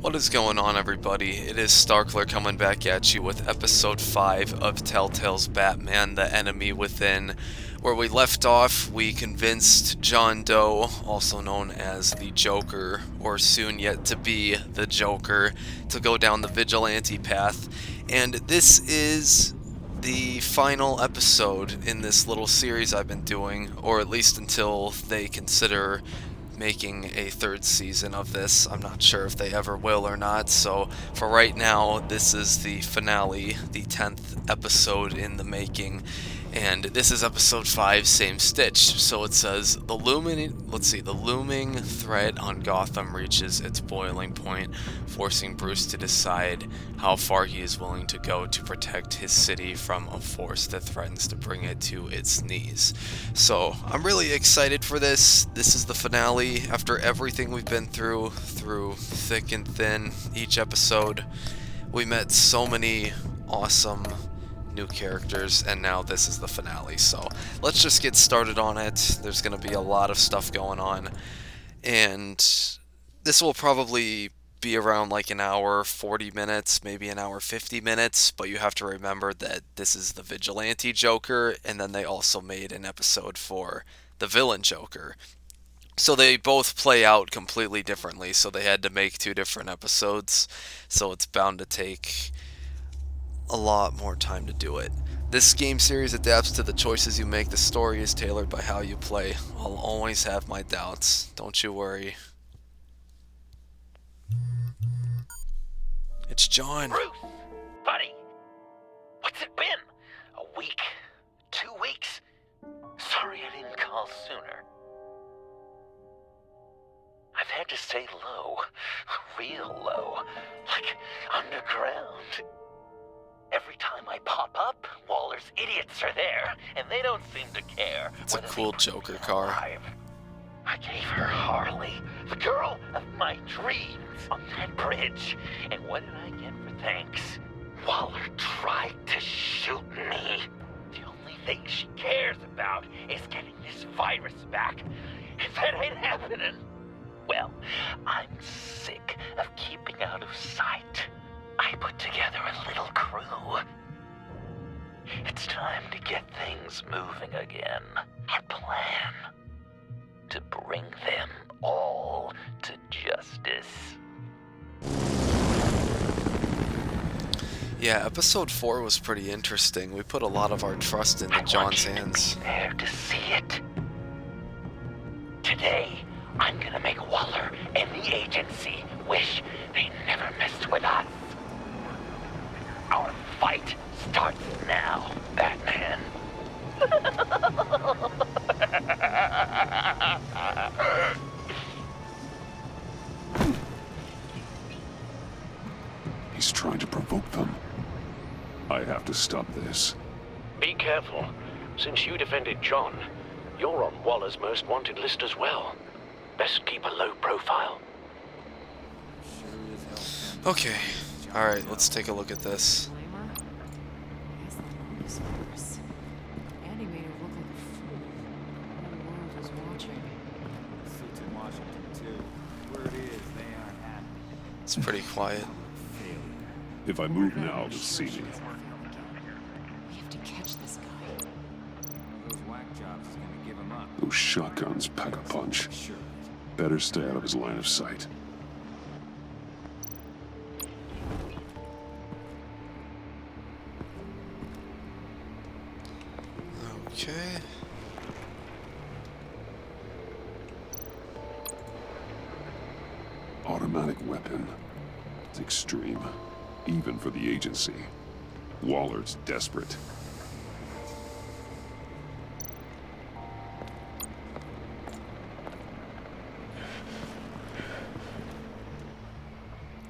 What is going on, everybody? It is Starkler coming back at you with episode 5 of Telltale's Batman: The Enemy Within. Where we left off, we convinced John Doe, also known as the Joker, or soon yet to be the Joker, to go down the vigilante path. And this is the final episode in this little series I've been doing, or at least until they consider making a third season of this. I'm not sure if they ever will or not, so for right now, this is the finale, the 10th episode in the making, and this is episode 5, same stitch. So it says, the looming threat on Gotham reaches its boiling point, forcing Bruce to decide how far he is willing to go to protect his city from a force that threatens to bring it to its knees. So I'm really excited for this. This is the finale after everything we've been through thick and thin each episode. We met so many awesome new characters, and now this is the finale. So let's just get started on it. There's going to be a lot of stuff going on, and this will probably be around like an hour 40 minutes, maybe an hour 50 minutes, but you have to remember that this is the vigilante Joker, and then they also made an episode for the villain Joker. So they both play out completely differently, so they had to make 2 different episodes, so it's bound to take a lot more time to do it. This game series adapts to the choices you make. The story is tailored by how you play. I'll always have my doubts, don't you worry. It's John. Bruce, buddy, what's it been? A week? 2 weeks? Sorry I didn't call sooner. I've had to stay low, real low, like underground. Every time I pop up, Waller's idiots are there, and they don't seem to care. It's a cool Joker car. Alive. I gave her Harley, the girl of my dreams, on that bridge. And what did I get for thanks? Waller tried to shoot me. The only thing she cares about is getting this virus back. If that ain't happening, well, I'm sick of keeping out of sight. I put together a little crew. It's time to get things moving again. Our plan: to bring them all to justice. Yeah, episode 4 was pretty interesting. We put a lot of our trust into John's hands. There to see it. Today, I'm gonna make Waller and the agency wish they never messed with us. Our fight starts now, Batman. He's trying to provoke them. I have to stop this. Be careful. Since you defended John, you're on Waller's most wanted list as well. Best keep a low profile. Okay, alright, let's take a look at this. It's pretty quiet. If I move now, they'll see me. We have to catch this guy. Those whack jobs is gonna give him up. Those shotguns pack a punch. Better stay out of his line of sight. Okay. Automatic weapon. It's extreme, even for the agency. Waller's desperate.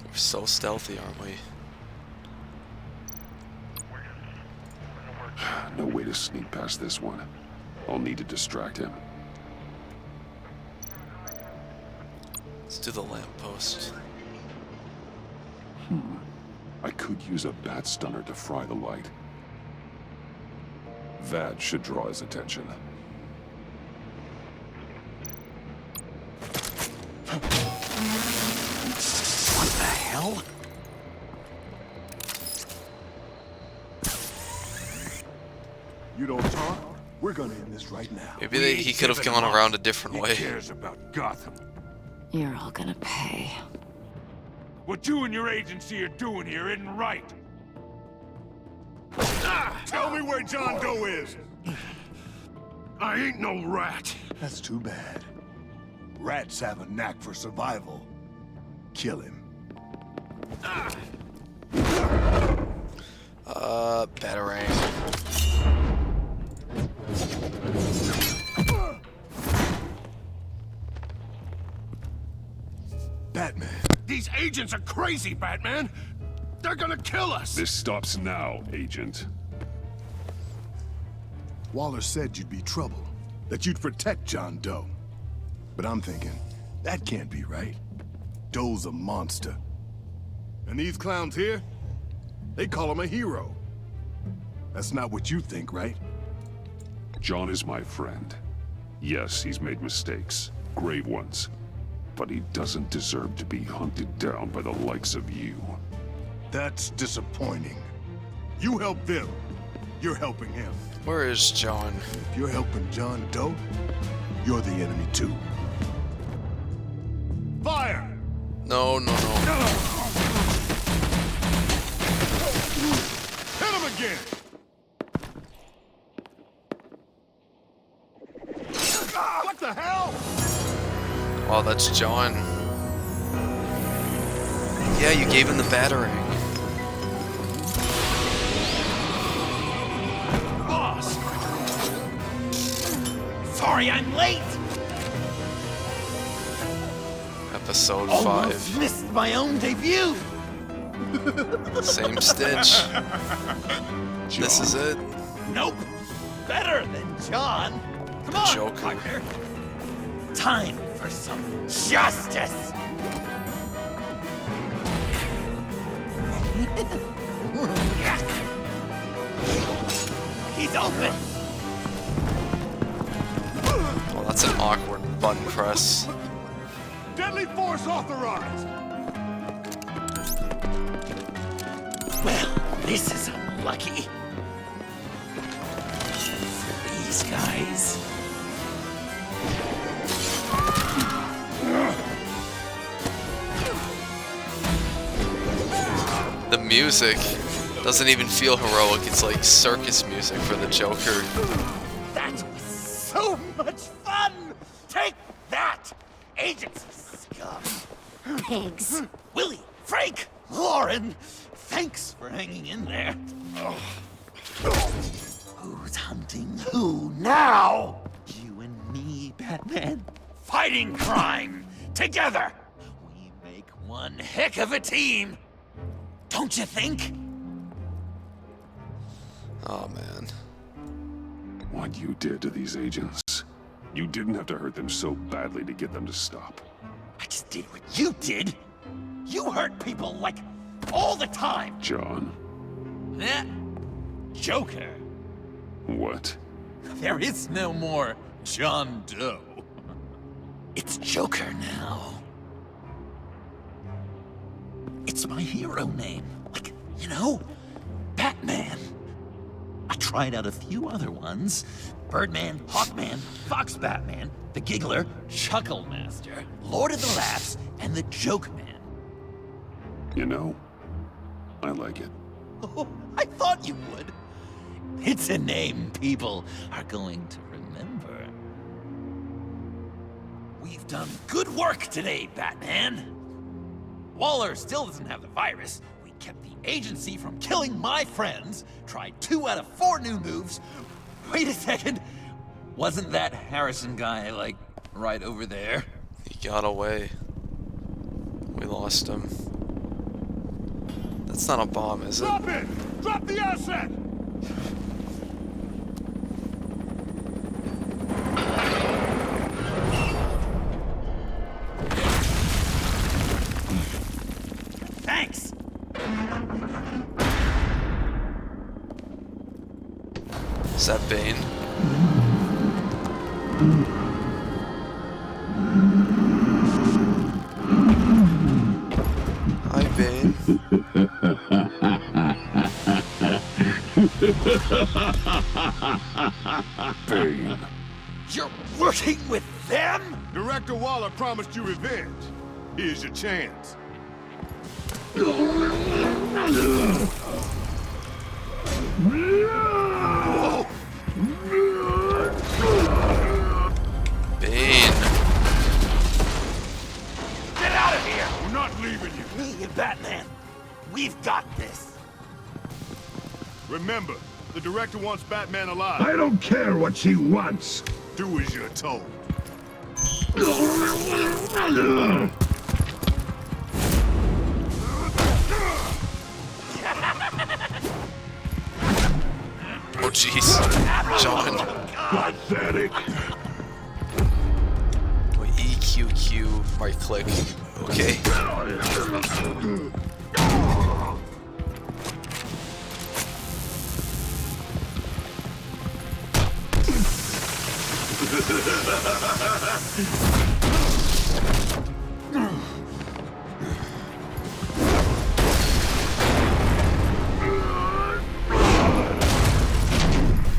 We're so stealthy, aren't we? No way to sneak past this one. I'll need to distract him. Let's do the lamppost. I could use a bat stunner to fry the light. That should draw his attention. What the hell? hell? You don't talk? We're gonna end this right now. Maybe he could have gone around a different way. Who cares about Gotham? You're all gonna pay. What you and your agency are doing here isn't right. Tell me where John Doe is! I ain't no rat. That's too bad. Rats have a knack for survival. Kill him. Batarang. Batman. These agents are crazy, Batman! They're gonna kill us! This stops now, Agent. Waller said you'd be trouble, that you'd protect John Doe. But I'm thinking, that can't be right. Doe's a monster. And these clowns here, they call him a hero. That's not what you think, right? John is my friend. Yes, he's made mistakes, grave ones. But he doesn't deserve to be hunted down by the likes of you. That's disappointing. You help them, you're helping him. Where is John? If you're helping John Doe, you're the enemy too. Fire! No, no, no. Hit him again! What the hell? Oh, that's John. Yeah, you gave him the batarang. Boss! Sorry I'm late! Episode Almost 5. missed my own debut! Same stitch. This is it. Nope! Better than John! Come on, Joker. partner! Time for some justice! He's open! Well, that's an awkward button press. Deadly force authorized! Well, this is unlucky. For these guys. The music doesn't even feel heroic. It's like circus music for the Joker. That was so much fun! Take that, agents scum! Pigs. Willie, Frank, Lauren, thanks for hanging in there. Who's hunting who now? You and me, Batman. Fighting crime together. We make one heck of a team. Don't you think? Oh, man. What you did to these agents, you didn't have to hurt them so badly to get them to stop. I just did what you did. You hurt people like all the time. John, Eh? Joker. what? There is no more John Doe. It's Joker now. It's my hero name. Like, you know, Batman. I tried out a few other ones. Birdman, Hawkman, Fox Batman, the Giggler, Chuckle Master, Lord of the Laughs, and the Joke Man. You know, I like it. Oh, I thought you would. It's a name people are going to remember. We've done good work today, Batman. Waller still doesn't have the virus. We kept the agency from killing my friends, tried 2 out of 4 new moves. Wait a second. Wasn't that Harrison guy, like, right over there? He got away. We lost him. That's not a bomb, is it? Drop it! Drop the asset! Thanks. Is that Bane? Hi, Bane. Bane. You're working with them? Director Waller promised you revenge. Here's your chance. Bane. Get out of here! We're not leaving you. Me and Batman, we've got this. Remember, the director wants Batman alive. I don't care what she wants. Do as you're told. Oh jeez. John. Pathetic. Wait, EQQ right click. Okay.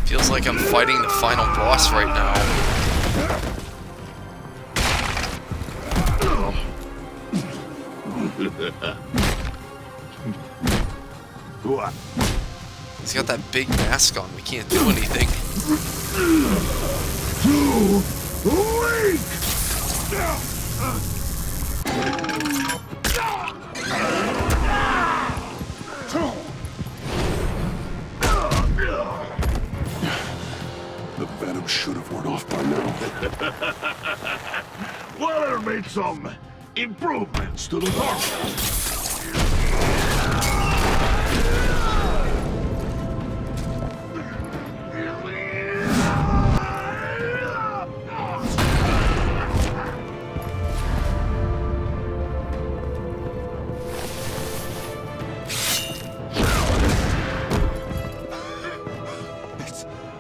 Feels like I'm fighting the final boss right now. What? He's got that big mask on. We can't do anything. Too weak! The venom should have worn off by now. Waller made some improvements to the target.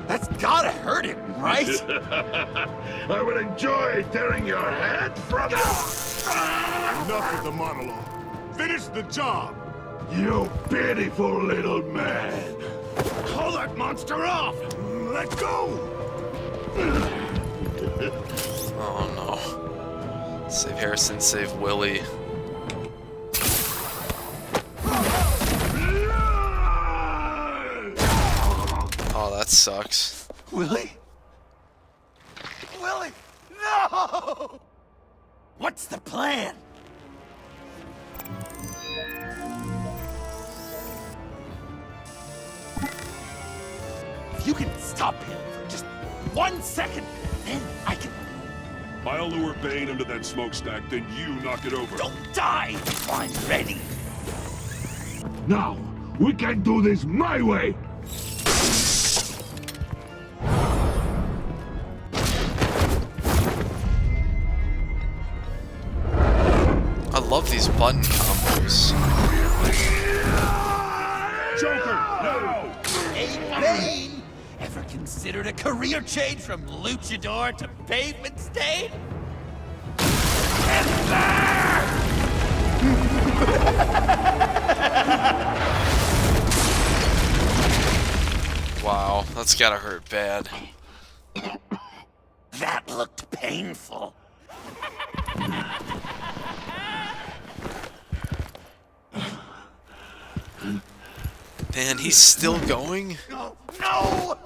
That's gotta hurt him, right? I will enjoy tearing your head from it. Enough with the monologue. Finish the job. You pitiful little man. Call that monster off. Let go. Oh no. Save Harrison, save Willie. Oh, that sucks. Willie? Willie! No! What's the plan? If you can stop him for just 1 second, then I can... I'll lure Bane into that smokestack, then you knock it over. Don't die if I'm ready! Now, we can do this my way. I love these button combos. Joker, no! Hey, Bane! Ever considered a career change from luchador to pavement stain? Wow, that's gotta hurt bad. That looked painful. Man, he's still going? No! No!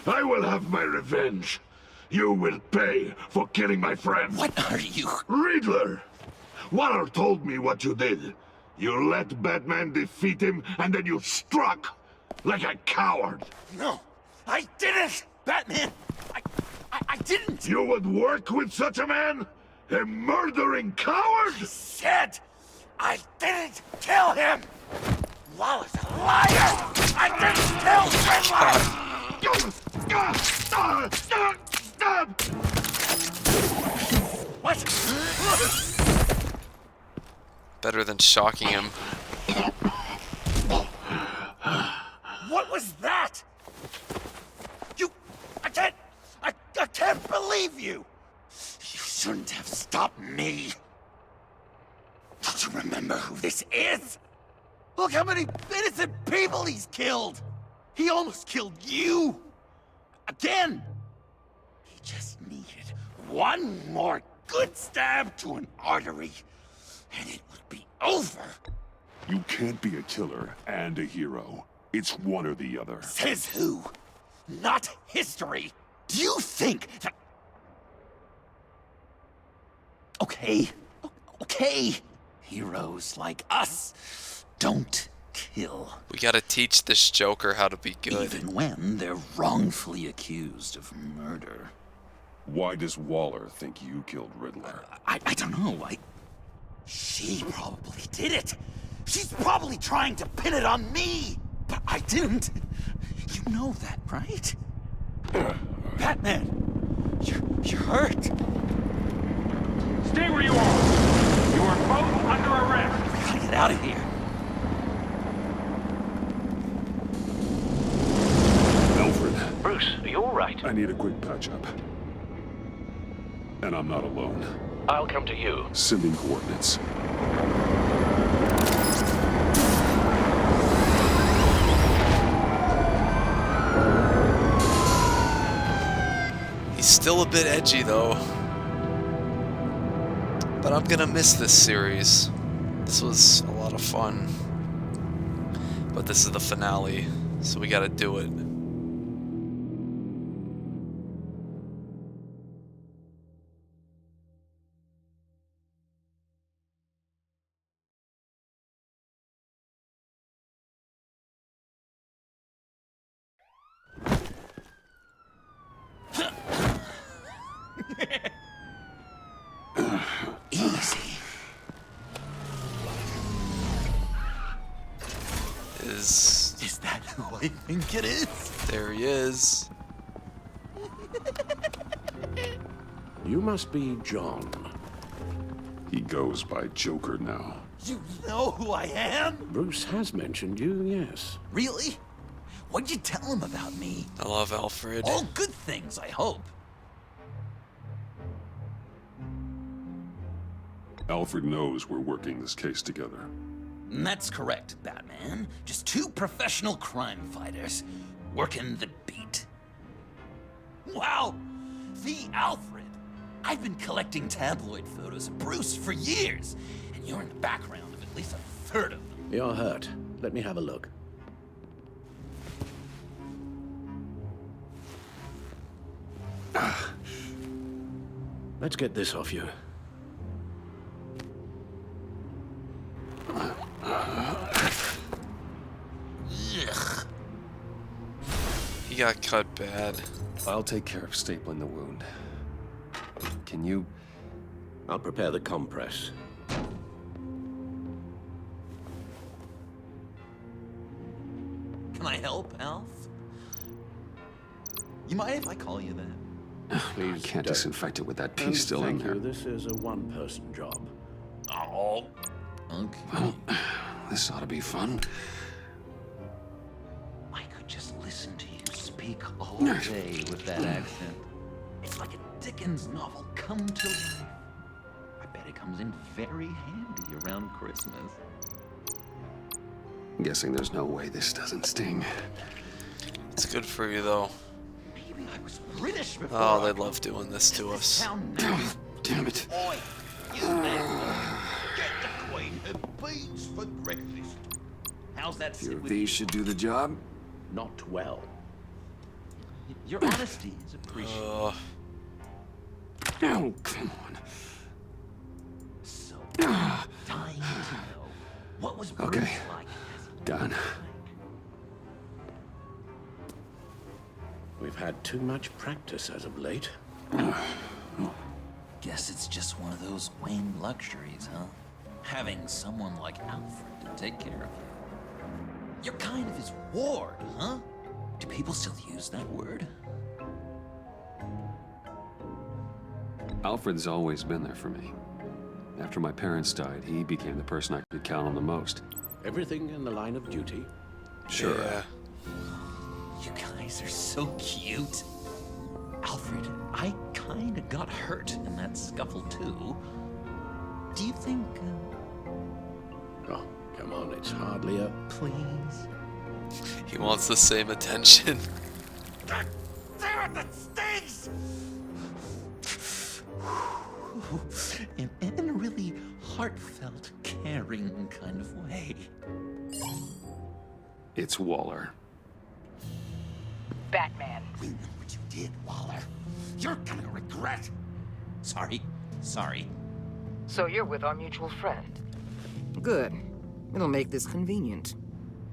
I will have my revenge. You will pay for killing my friend. What are you? Riddler! Waller told me what you did. You let Batman defeat him, and then you struck like a coward. No! I didn't! Batman! I didn't! You would work with such a man? A murdering coward? Said I didn't kill him! Waller's a liar! I didn't kill Riddler! What? Better than shocking him. What was that? believe you! You shouldn't have stopped me! Don't you remember who this is? Look how many innocent people he's killed! He almost killed you! Again! He just needed one more good stab to an artery, and it would be over. You can't be a killer and a hero. It's one or the other. Says who? Not history. Do you think that... Okay. Okay. Heroes like us don't kill. We gotta teach this Joker how to be good. Even when they're wrongfully accused of murder. Why does Waller think you killed Riddler? I don't know. She probably did it. She's probably trying to pin it on me. But I didn't. You know that, right? Batman, you're hurt. Stay where you are. You are both under arrest. We gotta get out of here. Alfred, Bruce, are you all right? I need a quick patch-up. And I'm not alone. I'll come to you. Sending coordinates. He's still a bit edgy though. But I'm gonna miss this series. This was a lot of fun. But this is the finale, so we gotta do it. Easy. Is that who I think it is? There he is. You must be John. He goes by Joker now. You know who I am? Bruce has mentioned you, yes. Really? What'd you tell him about me? I love Alfred. All good things, I hope. Alfred knows we're working this case together. That's correct, Batman. Just two professional crime fighters working the beat. Wow! The Alfred! I've been collecting tabloid photos of Bruce for years, and you're in the background of at least a third of them. You're hurt. Let me have a look. Let's get this off you. Ugh. He got cut bad. I'll take care of stapling the wound. Can you... I'll prepare the compress. Can I help, Alf? You mind if I call you that? Please I can't don't. disinfect it with that And piece still in thank there. you. This is a one-person job. Oh. Okay. Well, this ought to be fun. I could just listen to you speak all day with that accent. It's like a Dickens novel come to life. I bet it comes in very handy around Christmas. I'm guessing there's no way this doesn't sting. It's good for you though. Maybe I was British before. Oh, they love doing this to us. Sound nice. Damn it. Oi, you there. Get the Queen her beans for breakfast. How's that Few sit of with these you? should do the job. Not well. Your honesty is appreciated. Uh, Oh, come on. So, dying to know what was Bruce Okay. like as a Done. We've had too much practice as of late. Guess it's just one of those Wayne luxuries, huh? Having someone like Alfred to take care of you. You're kind of his ward, huh? Do people still use that word? Alfred's always been there for me. After my parents died, he became the person I could count on the most. Everything in the line of duty. Sure. Yeah. You guys are so cute. Alfred, I kinda got hurt in that scuffle too. Do you think, Oh, come on, it's hardly a... please? He wants the same attention. God damn it, that stings! In a really heartfelt, caring kind of way. It's Waller. Batman. We know what you did, Waller. You're gonna regret. Sorry. So you're with our mutual friend. Good. It'll make this convenient.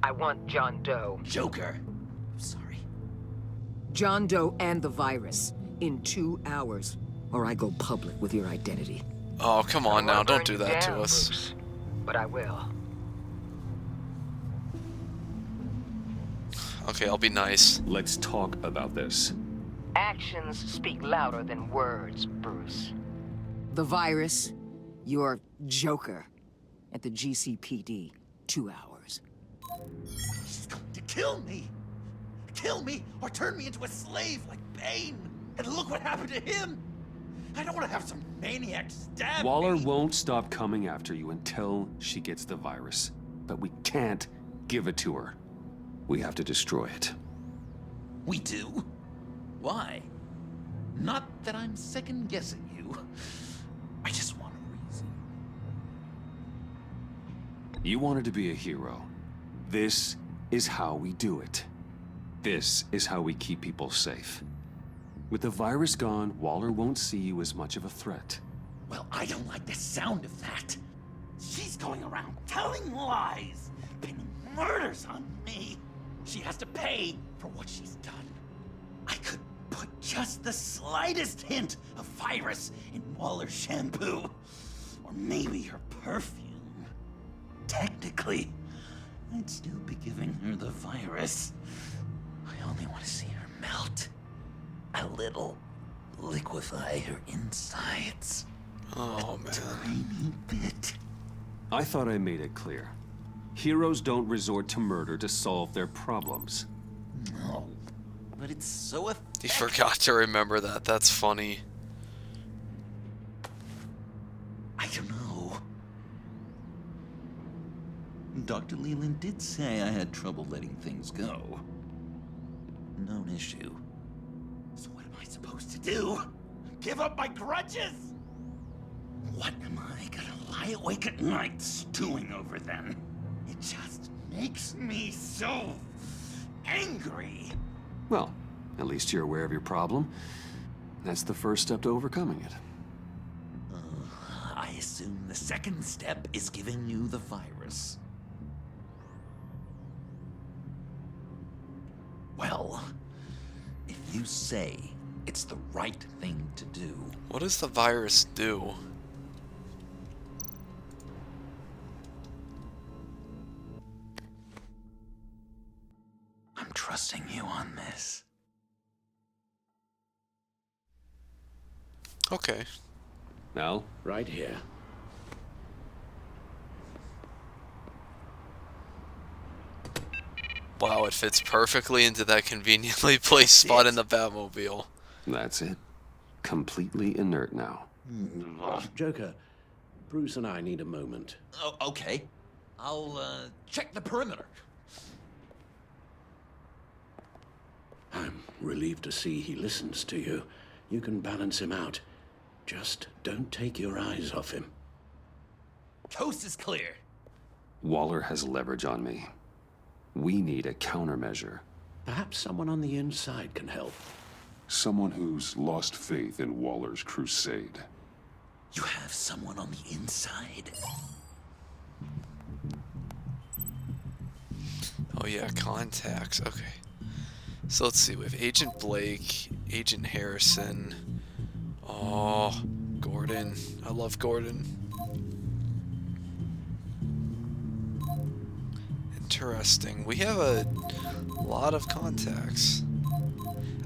I want John Doe. Joker. Sorry. John Doe and the virus. In 2 hours. Or I go public with your identity. Oh, come on now, don't do You that to down, us. Bruce, but I will. Okay, I'll be nice. Let's talk about this. Actions speak louder than words, Bruce. The virus, your Joker. At the GCPD. 2 hours. She's going to kill me. Kill me or turn me into a slave like Bane. And look what happened to him. I don't want to have some maniac stab Waller me. won't stop coming after you until she gets the virus. But we can't give it to her. We have to destroy it. We do? Why? Not that I'm second-guessing you. I just want a reason. You wanted to be a hero. This is how we do it. This is how we keep people safe. With the virus gone, Waller won't see you as much of a threat. Well, I don't like the sound of that. She's going around telling lies, pinning murders on me. She has to pay for what she's done. I could put just the slightest hint of virus in Waller's shampoo. Or maybe her perfume. Technically, I'd still be giving her the virus. I only want to see her melt. A little. Liquefy her insides. Oh, man. Tiny bit. I thought I made it clear. Heroes don't resort to murder to solve their problems. No. But it's so effective. He forgot to remember that. That's funny. I don't know. Dr. Leland did say I had trouble letting things go. Known issue. So what am I supposed to do? Give up my grudges? What am I gonna lie awake at night stewing over then? It just makes me so angry. Well, at least you're aware of your problem. That's the first step to overcoming it. I assume the second step is giving you the virus. Well, if you say it's the right thing to do, What does the virus do? I'm trusting you on this. Okay. Al? Right here. Wow, it fits perfectly into that conveniently placed spot in the Batmobile. That's it. Completely inert now. Joker, Bruce and I need a moment. Oh, okay. I'll check the perimeter. I'm relieved to see he listens to you. You can balance him out. Just don't take your eyes off him. Coast is clear. Waller has leverage on me. We need a countermeasure. Perhaps someone on the inside can help. Someone who's lost faith in Waller's crusade. You have someone on the inside. Oh yeah, contacts. Okay. So let's see. We have Agent Blake, Agent Harrison. Oh, Gordon. I love Gordon. Interesting. We have a lot of contacts.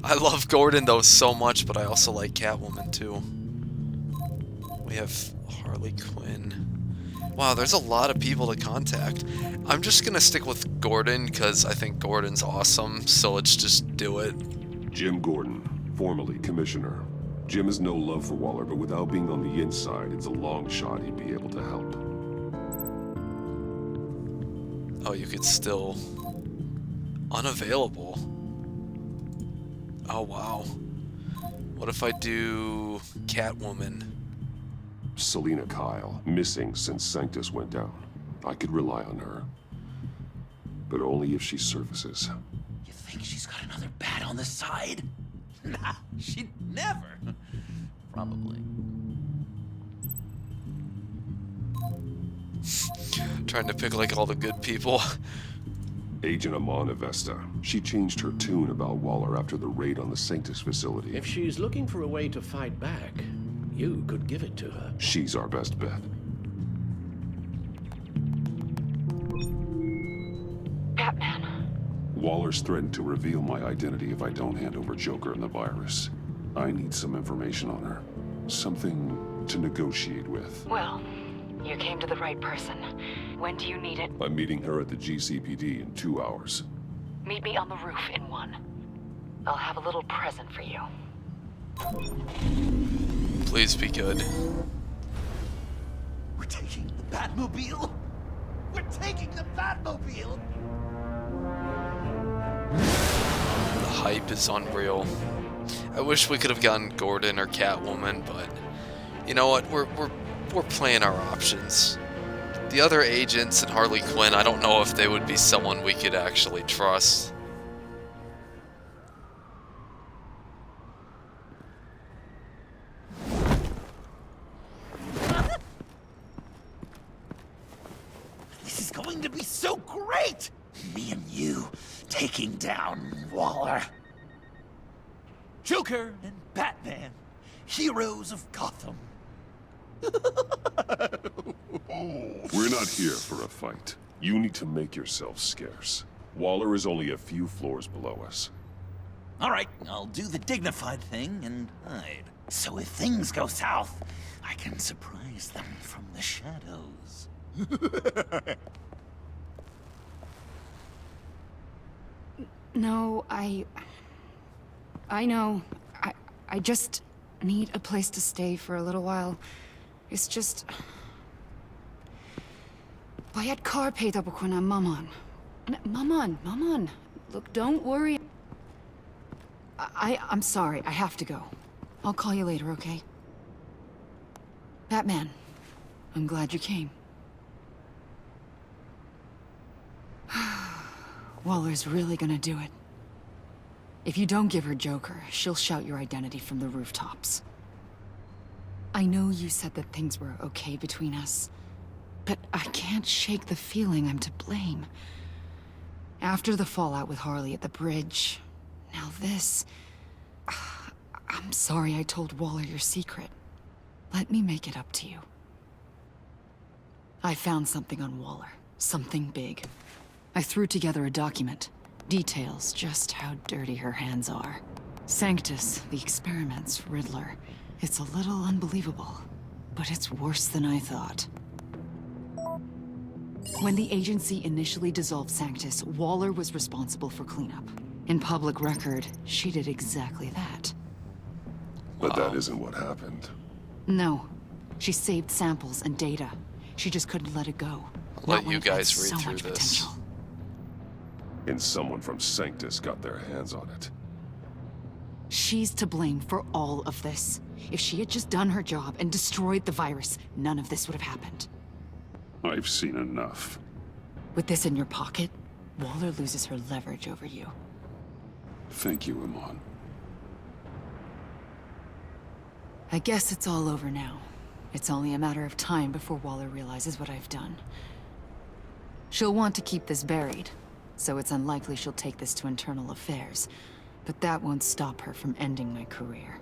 I love Gordon though so much, but I also like Catwoman too. We have Harley Quinn. Wow, there's a lot of people to contact. I'm just gonna stick with Gordon because I think Gordon's awesome, so let's just do it. Jim Gordon, formerly commissioner. Jim has no love for Waller, but without being on the inside, it's a long shot he'd be able to help. Oh, you could still... Unavailable. Oh, wow. What if I do Catwoman? Selina Kyle, missing since Sanctus went down. I could rely on her. But only if she surfaces. You think she's got another bat on the side? Nah, she'd never. Probably. Trying to pick like all the good people. Agent Amana Vesta. She changed her tune about Waller after the raid on the Sanctus facility. If she's looking for a way to fight back, you could give it to her. She's our best bet. Batman. Waller's threatened to reveal my identity if I don't hand over Joker and the virus. I need some information on her. Something to negotiate with. Well, you came to the right person. When do you need it? I'm meeting her at the GCPD in 2 hours. Meet me on the roof in 1. I'll have a little present for you. Please be good. We're taking the Batmobile? We're taking the Batmobile! The hype is unreal. I wish we could have gotten Gordon or Catwoman, but you know what? We're playing our options. The other agents and Harley Quinn, I don't know if they would be someone we could actually trust. This is going to be so great! Me and you taking down Waller. Joker and Batman, heroes of Gotham. We're not here for a fight. You need to make yourself scarce. Waller is only a few floors below us. All right, I'll do the dignified thing and hide. So if things go south, I can surprise them from the shadows. No, I know. I just need a place to stay for a little while. It's just... Bayad kar peyda bukonam maman. Maman. Look, don't worry. I'm sorry. I have to go. I'll call you later, okay? Batman, I'm glad you came. Waller's really gonna do it. If you don't give her Joker, she'll shout your identity from the rooftops. I know you said that things were okay between us, but I can't shake the feeling I'm to blame. After the fallout with Harley at the bridge, now this... I'm sorry I told Waller your secret. Let me make it up to you. I found something on Waller. Something big. I threw together a document. Details just how dirty her hands are. Sanctus, the experiments, Riddler. It's a little unbelievable, but it's worse than I thought. When the agency initially dissolved Sanctus, Waller was responsible for cleanup. In public record, she did exactly that. But that isn't what happened. No. She saved samples and data. She just couldn't let it go. Let you guys read through this. Potential. And someone from Sanctus got their hands on it. She's to blame for all of this. If she had just done her job and destroyed the virus, none of this would have happened. I've seen enough. With this in your pocket, Waller loses her leverage over you. Thank you, Iman. I guess it's all over now. It's only a matter of time before Waller realizes what I've done. She'll want to keep this buried, so it's unlikely she'll take this to internal affairs. But that won't stop her from ending my career.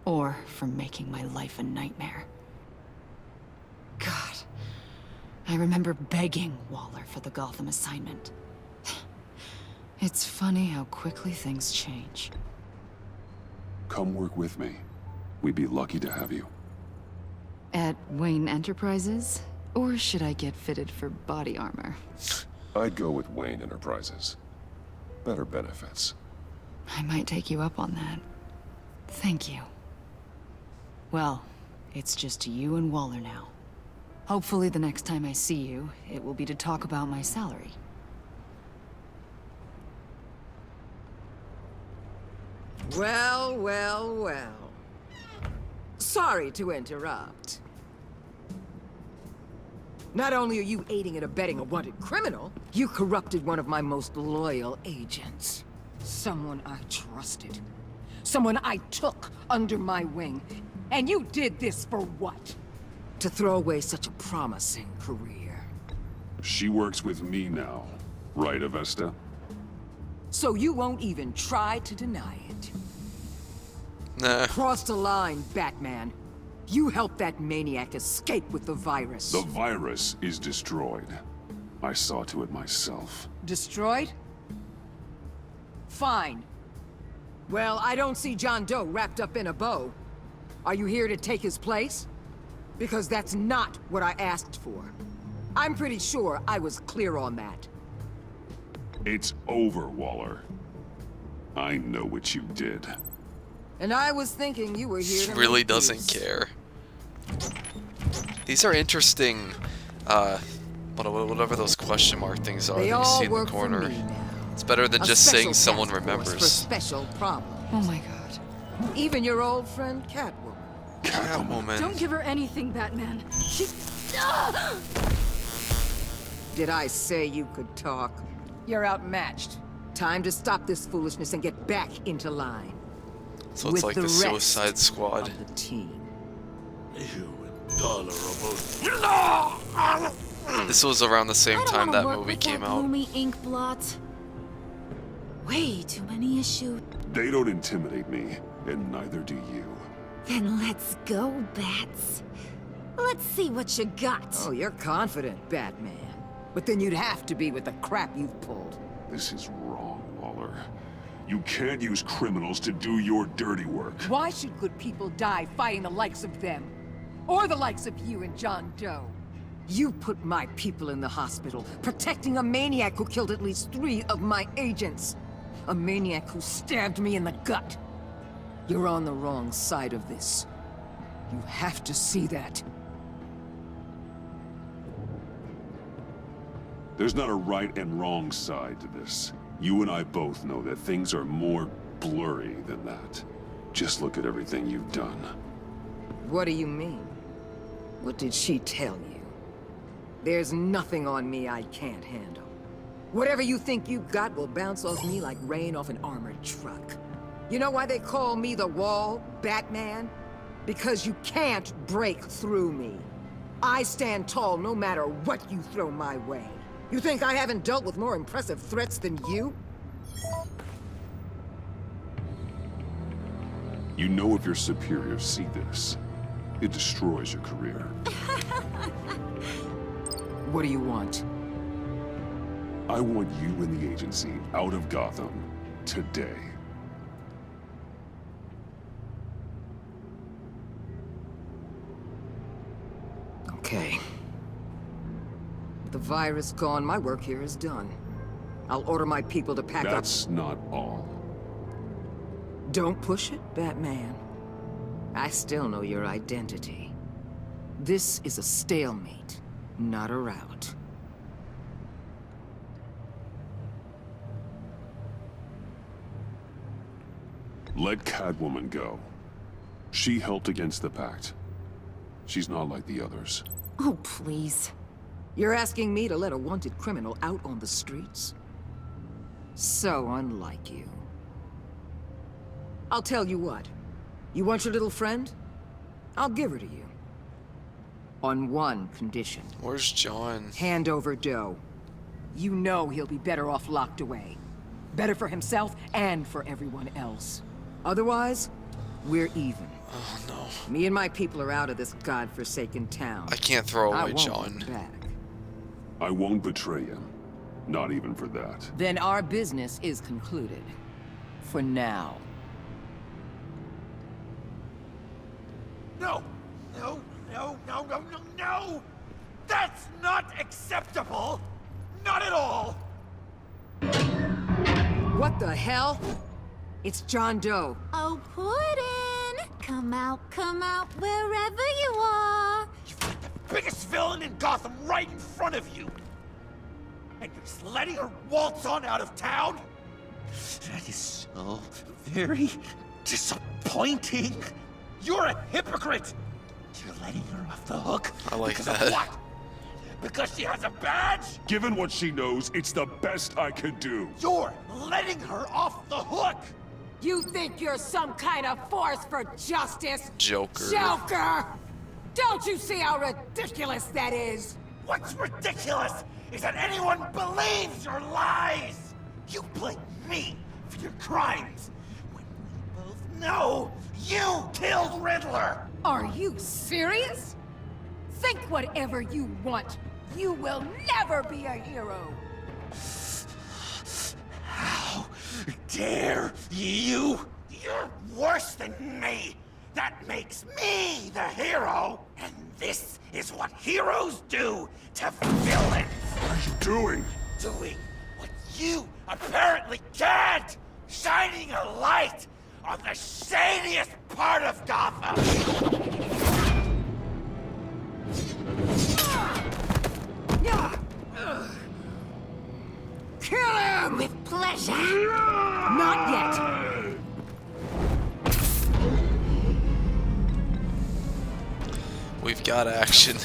Or from making my life a nightmare. God, I remember begging Waller for the Gotham assignment. It's funny how quickly things change. Come work with me. We'd be lucky to have you. At Wayne Enterprises? Or should I get fitted for body armor? I'd go with Wayne Enterprises. Better benefits. I might take you up on that. Thank you. Well, it's just you and Waller now. Hopefully the next time I see you, it will be to talk about my salary. Well, well, well. Sorry to interrupt. Not only are you aiding and abetting a wanted criminal, you corrupted one of my most loyal agents. Someone I trusted. Someone I took under my wing. And you did this for what? To throw away such a promising career. She works with me now, right, Avesta? So you won't even try to deny it. Nah. Crossed a line, Batman. You helped that maniac escape with the virus. The virus is destroyed. I saw to it myself. Destroyed? Fine. Well, I don't see John Doe wrapped up in a bow. Are you here to take his place? Because that's not what I asked for. I'm pretty sure I was clear on that. It's over, Waller. I know what you did. And I was thinking you were here She to really make doesn't peace. care. These are interesting, whatever those question mark things are They that you all see in the work for corner. me now. It's better than A just special saying someone task force remembers. For special problems. Oh my god. Even your old friend Catwoman. Catwoman. Don't give her anything, Batman. She... Did I say you could talk? You're outmatched. Time to stop this foolishness and get back into line. So it's with like the the rest Suicide Squad. Of the team. You intolerable... This was around the same time that movie with came that out. gloomy ink blot. Way too many issues. They don't intimidate me, and neither do you. Then let's go, Bats. Let's see what you got. Oh, you're confident, Batman. But then you'd have to be with the crap you've pulled. This is wrong, Waller. You can't use criminals to do your dirty work. Why should good people die fighting the likes of them? Or the likes of you and John Doe? You put my people in the hospital, protecting a maniac who killed at least 3 of my agents. A maniac who stabbed me in the gut. You're on the wrong side of this. You have to see that. There's not a right and wrong side to this. You and I both know that things are more blurry than that. Just look at everything you've done. What do you mean? What did she tell you? There's nothing on me I can't handle. Whatever you think you got will bounce off me like rain off an armored truck. You know why they call me the Wall, Batman? Because you can't break through me. I stand tall no matter what you throw my way. You think I haven't dealt with more impressive threats than you? You know if your superiors see this, it destroys your career. What do you want? I want you and the agency out of Gotham today. Okay. With the virus gone, my work here is done. I'll order my people to pack up. That's not all. Don't push it, Batman. I still know your identity. This is a stalemate, not a rout. Let Catwoman go. She helped against the Pact. She's not like the others. Oh, please. You're asking me to let a wanted criminal out on the streets? So unlike you. I'll tell you what. You want your little friend? I'll give her to you. On one condition. Where's John? Hand over Doe. You know he'll be better off locked away. Better for himself and for everyone else. Otherwise, we're even. Oh no. Me and my people are out of this godforsaken town. I can't throw I away won't John. be back. I won't betray you. Not even for that. Then our business is concluded. For now. No! No, no, no, no, no, no! That's not acceptable! Not at all! What the hell? It's John Doe. Oh, Puddin'! Come out, wherever you are. You've got the biggest villain in Gotham right in front of you. And you're just letting her waltz on out of town? That is so very disappointing. You're a hypocrite. You're letting her off the hook. I like because that. Of what? Because she has a badge? Given what she knows, it's the best I can do. You're letting her off the hook. You think you're some kind of force for justice? Joker. Joker! Don't you see how ridiculous that is? What's ridiculous is that anyone believes your lies. You blame me for your crimes when we both know you killed Riddler. Are you serious? Think whatever you want. You will never be a hero. How dare you? You're worse than me. That makes me the hero. And this is what heroes do to villains. What are you doing? Doing what you apparently can't. Shining a light on the shadiest part of Gotham. Kill him! With pleasure. Not yet. We've got action.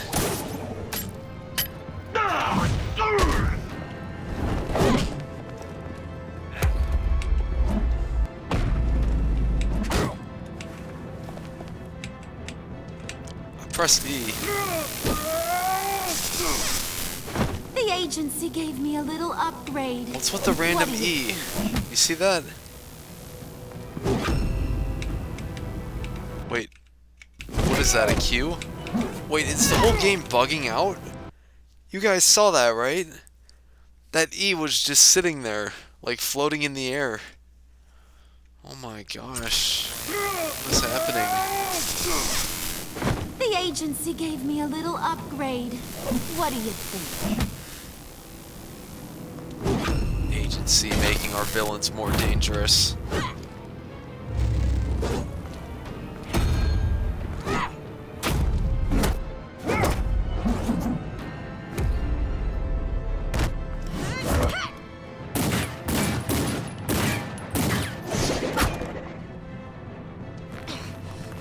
Press E. The agency gave me a little upgrade. What's with the random What is E? it? You see that? Wait. What is that, a Q? Wait, is the whole game bugging out? You guys saw that, right? That E was just sitting there, like floating in the air. Oh my gosh. What's happening? The agency gave me a little upgrade. What do you think? Agency making our villains more dangerous.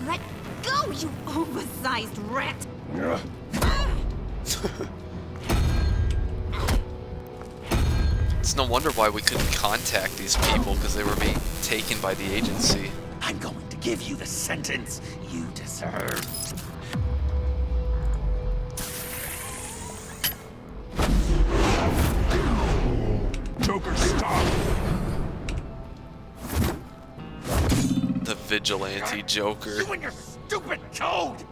Let go, you oversized rat! It's no wonder why we couldn't contact these people, because they were being taken by the agency. I'm going to give you the sentence you deserve. Joker, stop! The vigilante Joker. You and your stupid code!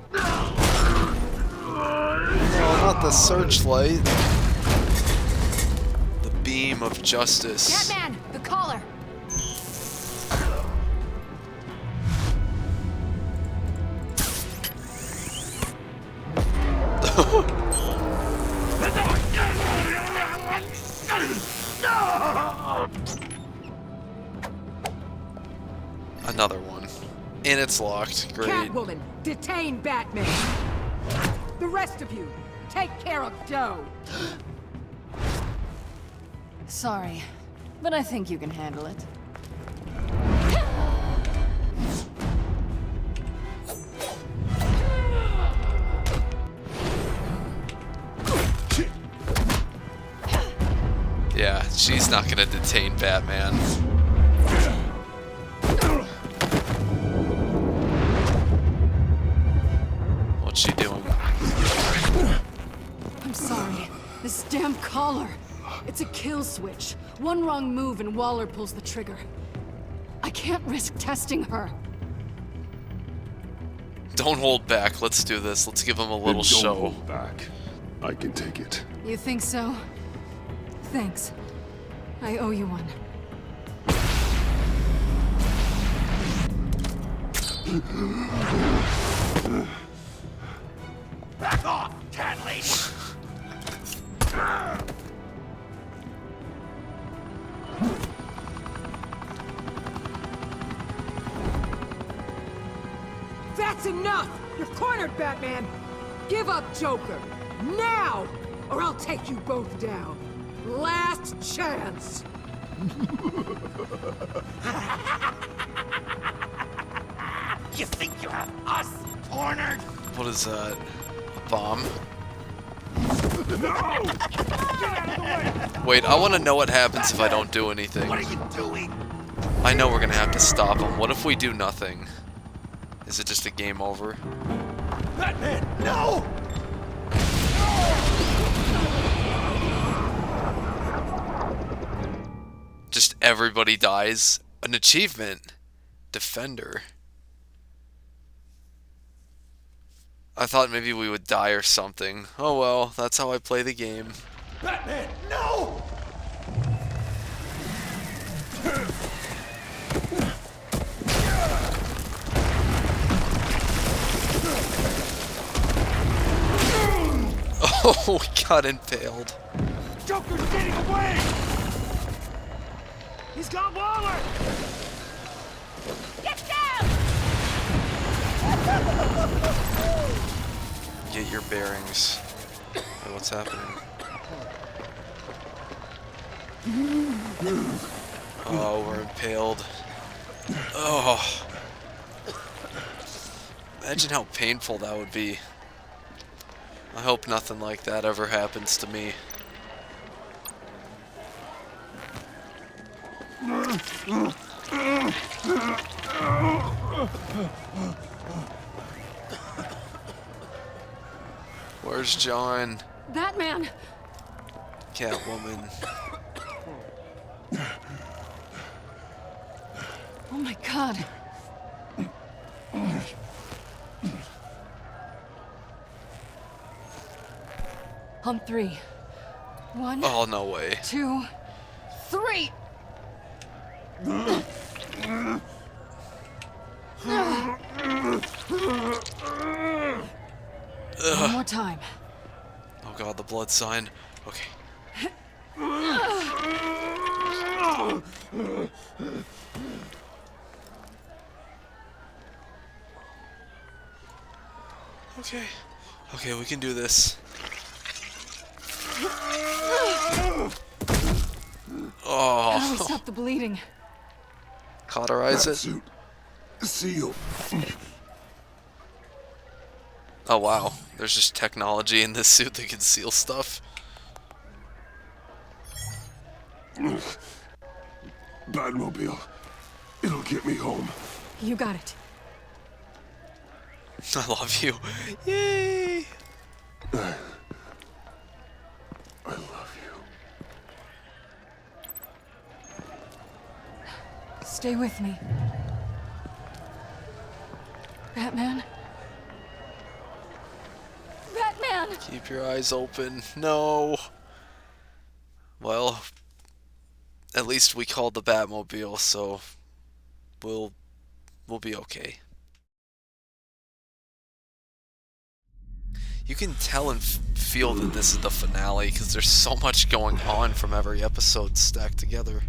Oh, not the searchlight. The beam of justice. Batman, the collar. Another one. And it's locked. Great. Catwoman, detain Batman. The rest of you, take care of Doe. Sorry, but I think you can handle it. Yeah, she's not gonna detain Batman. What's she doing? I'm sorry. This damn collar. It's a kill switch. One wrong move and Waller pulls the trigger. I can't risk testing her. Don't hold back. Let's do this. Let's give him a little Then don't show. hold back. I can take it. You think so? Thanks. I owe you one. Back off, cat lady! That's enough! You're cornered, Batman! Give up Joker! Now! Or I'll take you both down. Last chance! You think you have us cornered? What is that? A bomb? No! Get out of the way! Wait, I want to know what happens if I don't do anything. What are you doing? I know we're gonna have to stop him. What if we do nothing? Is it just a game over? Batman, no! Just everybody dies? An achievement. Defender. I thought maybe we would die or something. Oh well, that's how I play the game. Batman, no! Oh, we got impaled. Joker's getting away! He's got Waller! Get down! Get your bearings. Wait, what's happening? Oh, we're impaled. Oh. Imagine how painful that would be. I hope nothing like that ever happens to me. Where's John? Batman! Catwoman. Oh my god. On 3. 1, Oh, no way. 2, 3! One more time. Oh god, the blood sign. Okay. Okay. Okay, we can do this. How do we Oh. stop the bleeding? Cauterize it. Suit. Seal. Oh wow, there's just technology in this suit that can seal stuff. Batmobile. It'll get me home. You got it. I love you. Yay! I love you. Stay with me. Batman? Batman! Keep your eyes open. No. Well, at least we called the Batmobile, so we'll be okay. You can tell and feel that this is the finale because there's so much going on from every episode stacked together.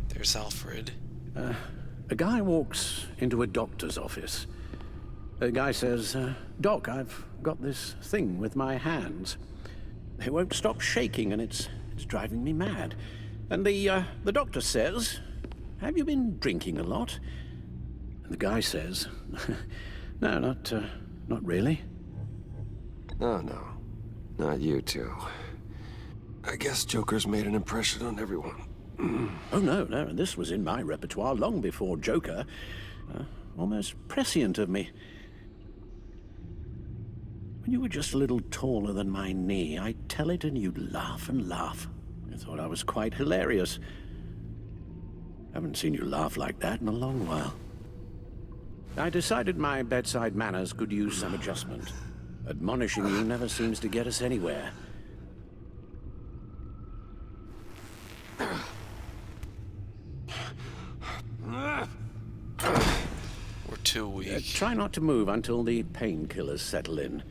There's Alfred. A guy walks into a doctor's office. The guy says, Doc, I've got this thing with my hands. They won't stop shaking and it's driving me mad. And the doctor says, have you been drinking a lot? And the guy says, no, not really. Oh, no. Not you two. I guess Joker's made an impression on everyone. Oh, no, this was in my repertoire long before Joker. Almost prescient of me. When you were just a little taller than my knee, I'd tell it and you'd laugh and laugh. I thought I was quite hilarious. Haven't seen you laugh like that in a long while. I decided my bedside manners could use some adjustment. Admonishing you never seems to get us anywhere. We're too weak. Try not to move until the painkillers settle in.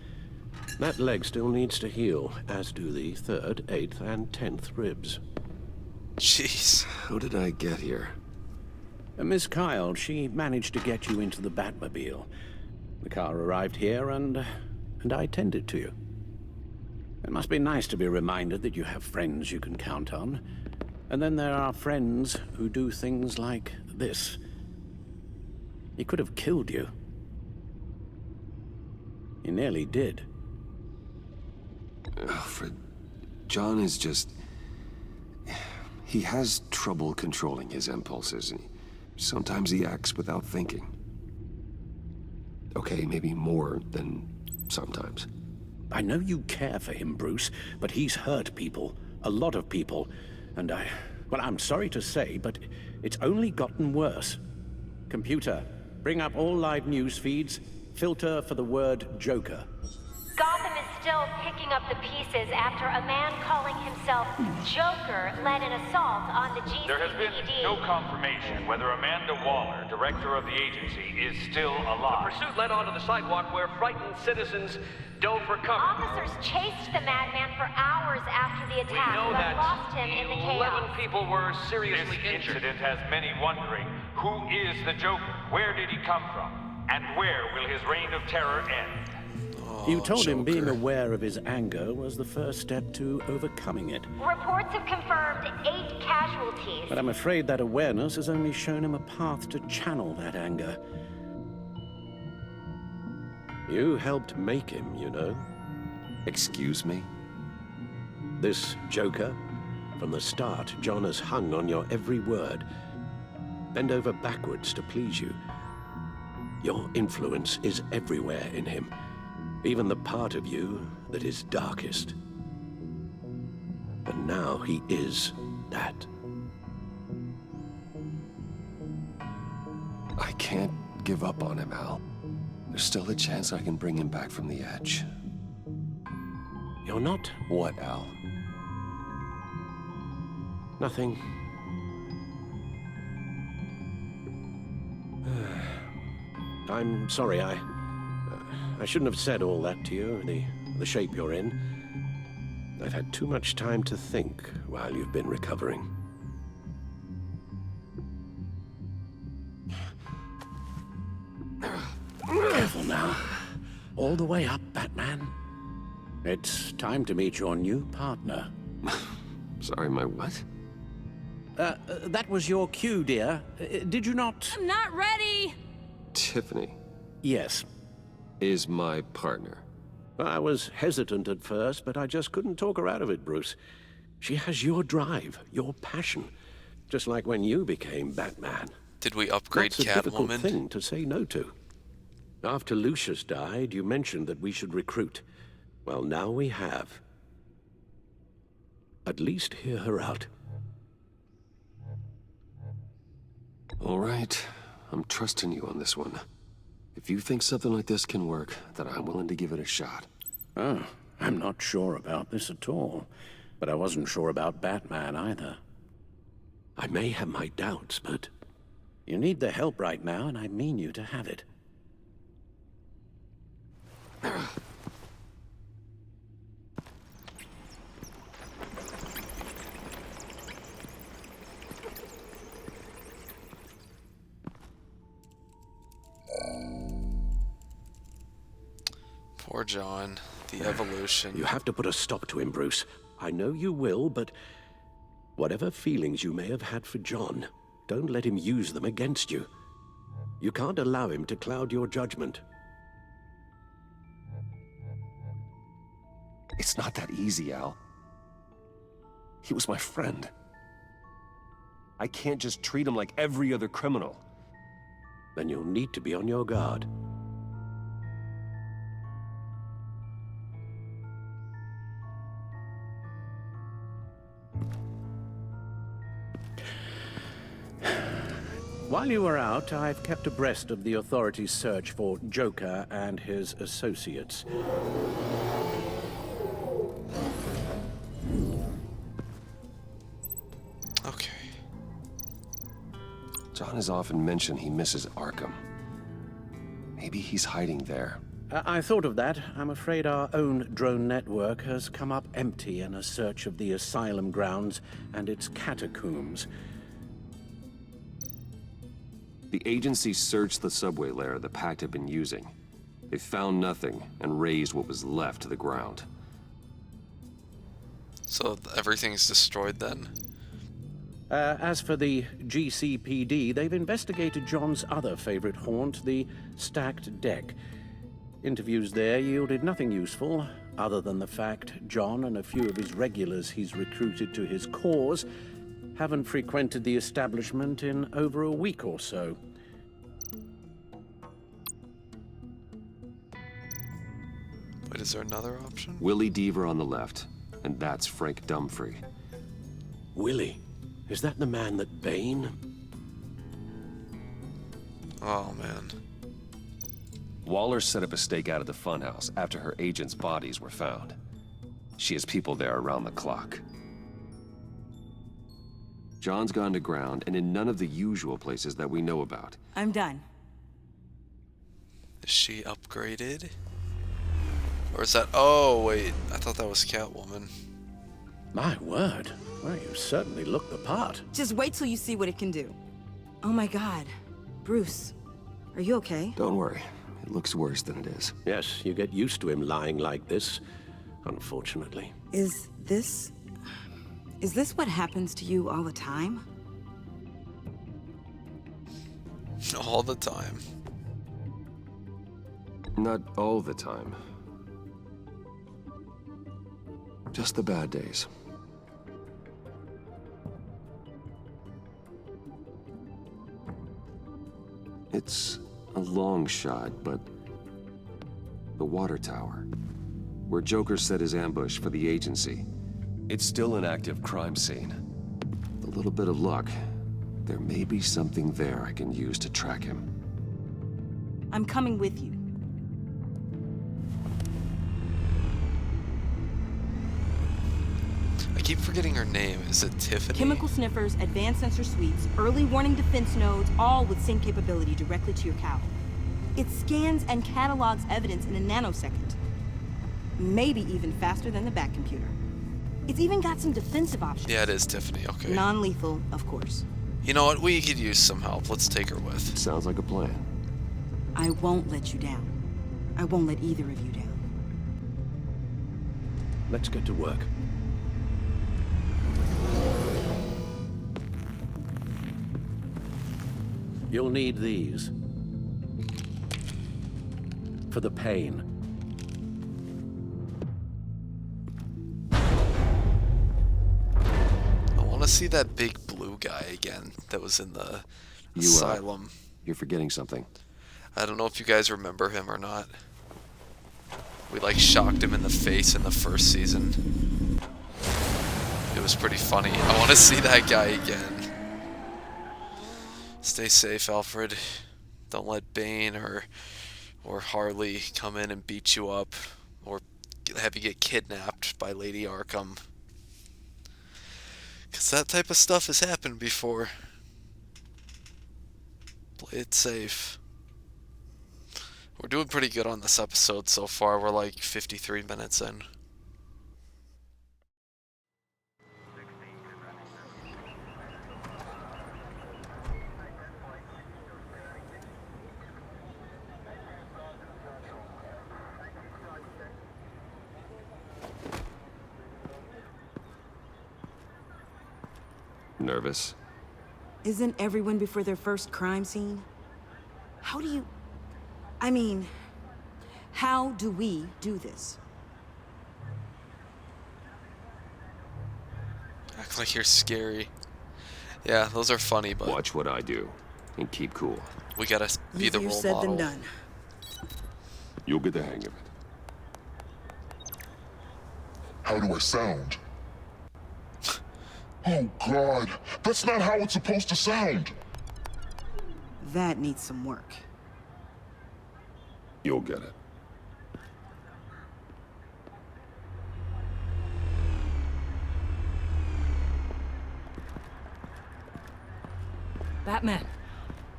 That leg still needs to heal, as do the 3rd, 8th, and 10th ribs. Jeez. How did I get here? Miss Kyle, she managed to get you into the Batmobile. The car arrived here and I tended to you. It must be nice to be reminded that you have friends you can count on. And then there are friends who do things like this. He could have killed you. He nearly did. Alfred, John is just... He has trouble controlling his impulses, and sometimes he acts without thinking. Okay, maybe more than sometimes. I know you care for him, Bruce, but he's hurt people. A lot of people. And well, I'm sorry to say, but it's only gotten worse. Computer, bring up all live news feeds. Filter for the word Joker. Gotham is still picking up the pieces after a man calling himself Joker led an assault on the GCPD. There has been no confirmation whether Amanda Waller, director of the agency, is still alive. The pursuit led onto the sidewalk where frightened citizens dove for cover. Officers chased the madman for hours after the We attack, know but that lost him in the chaos. 11 people were seriously This injured. incident has many wondering, who is the Joker? Where did he come from? And where will his reign of terror end? You told him being Joker. aware of his anger was the first step to overcoming it. Reports have confirmed 8 casualties. But I'm afraid that awareness has only shown him a path to channel that anger. You helped make him, you know. Excuse me? This Joker, from the start, John has hung on your every word. Bend over backwards to please you. Your influence is everywhere in him. Even the part of you that is darkest. And now he is that. I can't give up on him, Al. There's still a chance I can bring him back from the edge. You're not? What, Al? Nothing. I'm sorry, I shouldn't have said all that to you, the shape you're in. I've had too much time to think while you've been recovering. Careful now. All the way up, Batman. It's time to meet your new partner. Sorry, my what? That was your cue, dear. Did you not? I'm not ready! Tiffany Yes. is my partner. I was hesitant at first, but I just couldn't talk her out of it, Bruce. She has your drive, your passion, just like when you became Batman. Did we upgrade That's a difficult Catwoman? thing to say no to. After Lucius died, you mentioned that we should recruit. Well, now we have. At least hear her out. All right, I'm trusting you on this one. If you think something like this can work, then I'm willing to give it a shot. Oh, I'm not sure about this at all. But I wasn't sure about Batman either. I may have my doubts, but you need the help right now, and I mean you to have it. Poor John. The evolution. You have to put a stop to him, Bruce. I know you will, but whatever feelings you may have had for John, don't let him use them against you. You can't allow him to cloud your judgment. It's not that easy, Al. He was my friend. I can't just treat him like every other criminal. Then you'll need to be on your guard. While you were out, I've kept abreast of the authorities' search for Joker and his associates. Okay. John has often mentioned he misses Arkham. Maybe he's hiding there. I thought of that. I'm afraid our own drone network has come up empty in a search of the asylum grounds and its catacombs. The agency searched the subway layer the Pact had been using. They found nothing and razed what was left to the ground. So everything's destroyed then? As for the GCPD, they've investigated John's other favorite haunt, the stacked deck. Interviews there yielded nothing useful, other than the fact John and a few of his regulars he's recruited to his cause haven't frequented the establishment in over a week or so. Wait, is there another option? Willie Deaver on the left, and that's Frank Dumfrey. Willie? Is that the man that Bane? Oh, man. Waller set up a stakeout at the funhouse after her agents' bodies were found. She has people there around the clock. John's gone to ground and in none of the usual places that we know about. I'm done. Is she upgraded? Or is that... Oh, wait. I thought that was Catwoman. My word. Well, you certainly look the part. Just wait till you see what it can do. Oh my God. Bruce, are you okay? Don't worry. It looks worse than it is. Yes, you get used to him lying like this, unfortunately. Is this what happens to you all the time? All the time. Not all the time. Just the bad days. It's a long shot, but the water tower, where Joker set his ambush for the agency, it's still an active crime scene. With a little bit of luck, there may be something there I can use to track him. I'm coming with you. I keep forgetting her name. Is it Tiffany? Chemical sniffers, advanced sensor suites, early warning defense nodes, all with sync capability directly to your cowl. It scans and catalogs evidence in a nanosecond. Maybe even faster than the Bat computer. It's even got some defensive options. Yeah, it is Tiffany, okay. Non-lethal, of course. You know what? We could use some help. Let's take her with. Sounds like a plan. I won't let you down. I won't let either of you down. Let's get to work. You'll need these. For the pain. I want to see that big blue guy again that was in the asylum. You're forgetting something. I don't know if you guys remember him or not. We like shocked him in the face in the first season. It was pretty funny. I want to see that guy again. Stay safe, Alfred. Don't let Bane or Harley come in and beat you up or have you get kidnapped by Lady Arkham. 'Cause that type of stuff has happened before. Play it safe. We're doing pretty good on this episode so far. We're like 53 minutes in. Nervous? Isn't everyone before their first crime scene? How do you... I mean, how do we do this? Act like you're scary. Yeah, those are funny, but... Watch what I do, and keep cool. We gotta be the role model. Easier said than done. You'll get the hang of it. How do I sound? Oh, God. That's not how it's supposed to sound. That needs some work. You'll get it. Batman,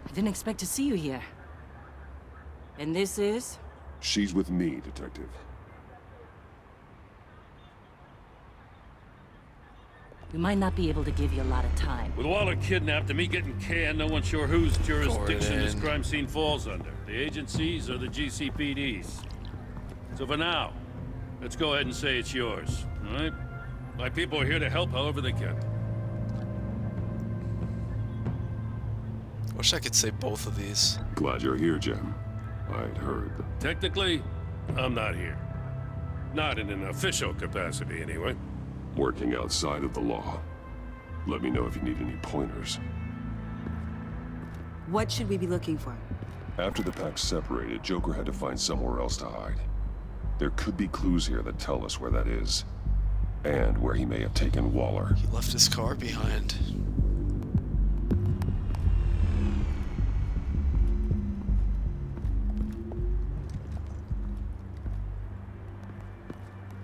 I didn't expect to see you here. And this is? She's with me, Detective. We might not be able to give you a lot of time. With Waller kidnapped and me getting canned, no one's sure whose jurisdiction this Gordon. crime scene falls under. The agencies or the GCPD's. So for now, let's go ahead and say it's yours, all right? My people are here to help however they can. Wish I could say both of these. Glad you're here, Jim. I'd heard. Technically, I'm not here. Not in an official capacity, anyway. Working outside of the law. Let me know if you need any pointers. What should we be looking for? After the pack separated, Joker had to find somewhere else to hide. There could be clues here that tell us where that is. And where he may have taken Waller. He left his car behind.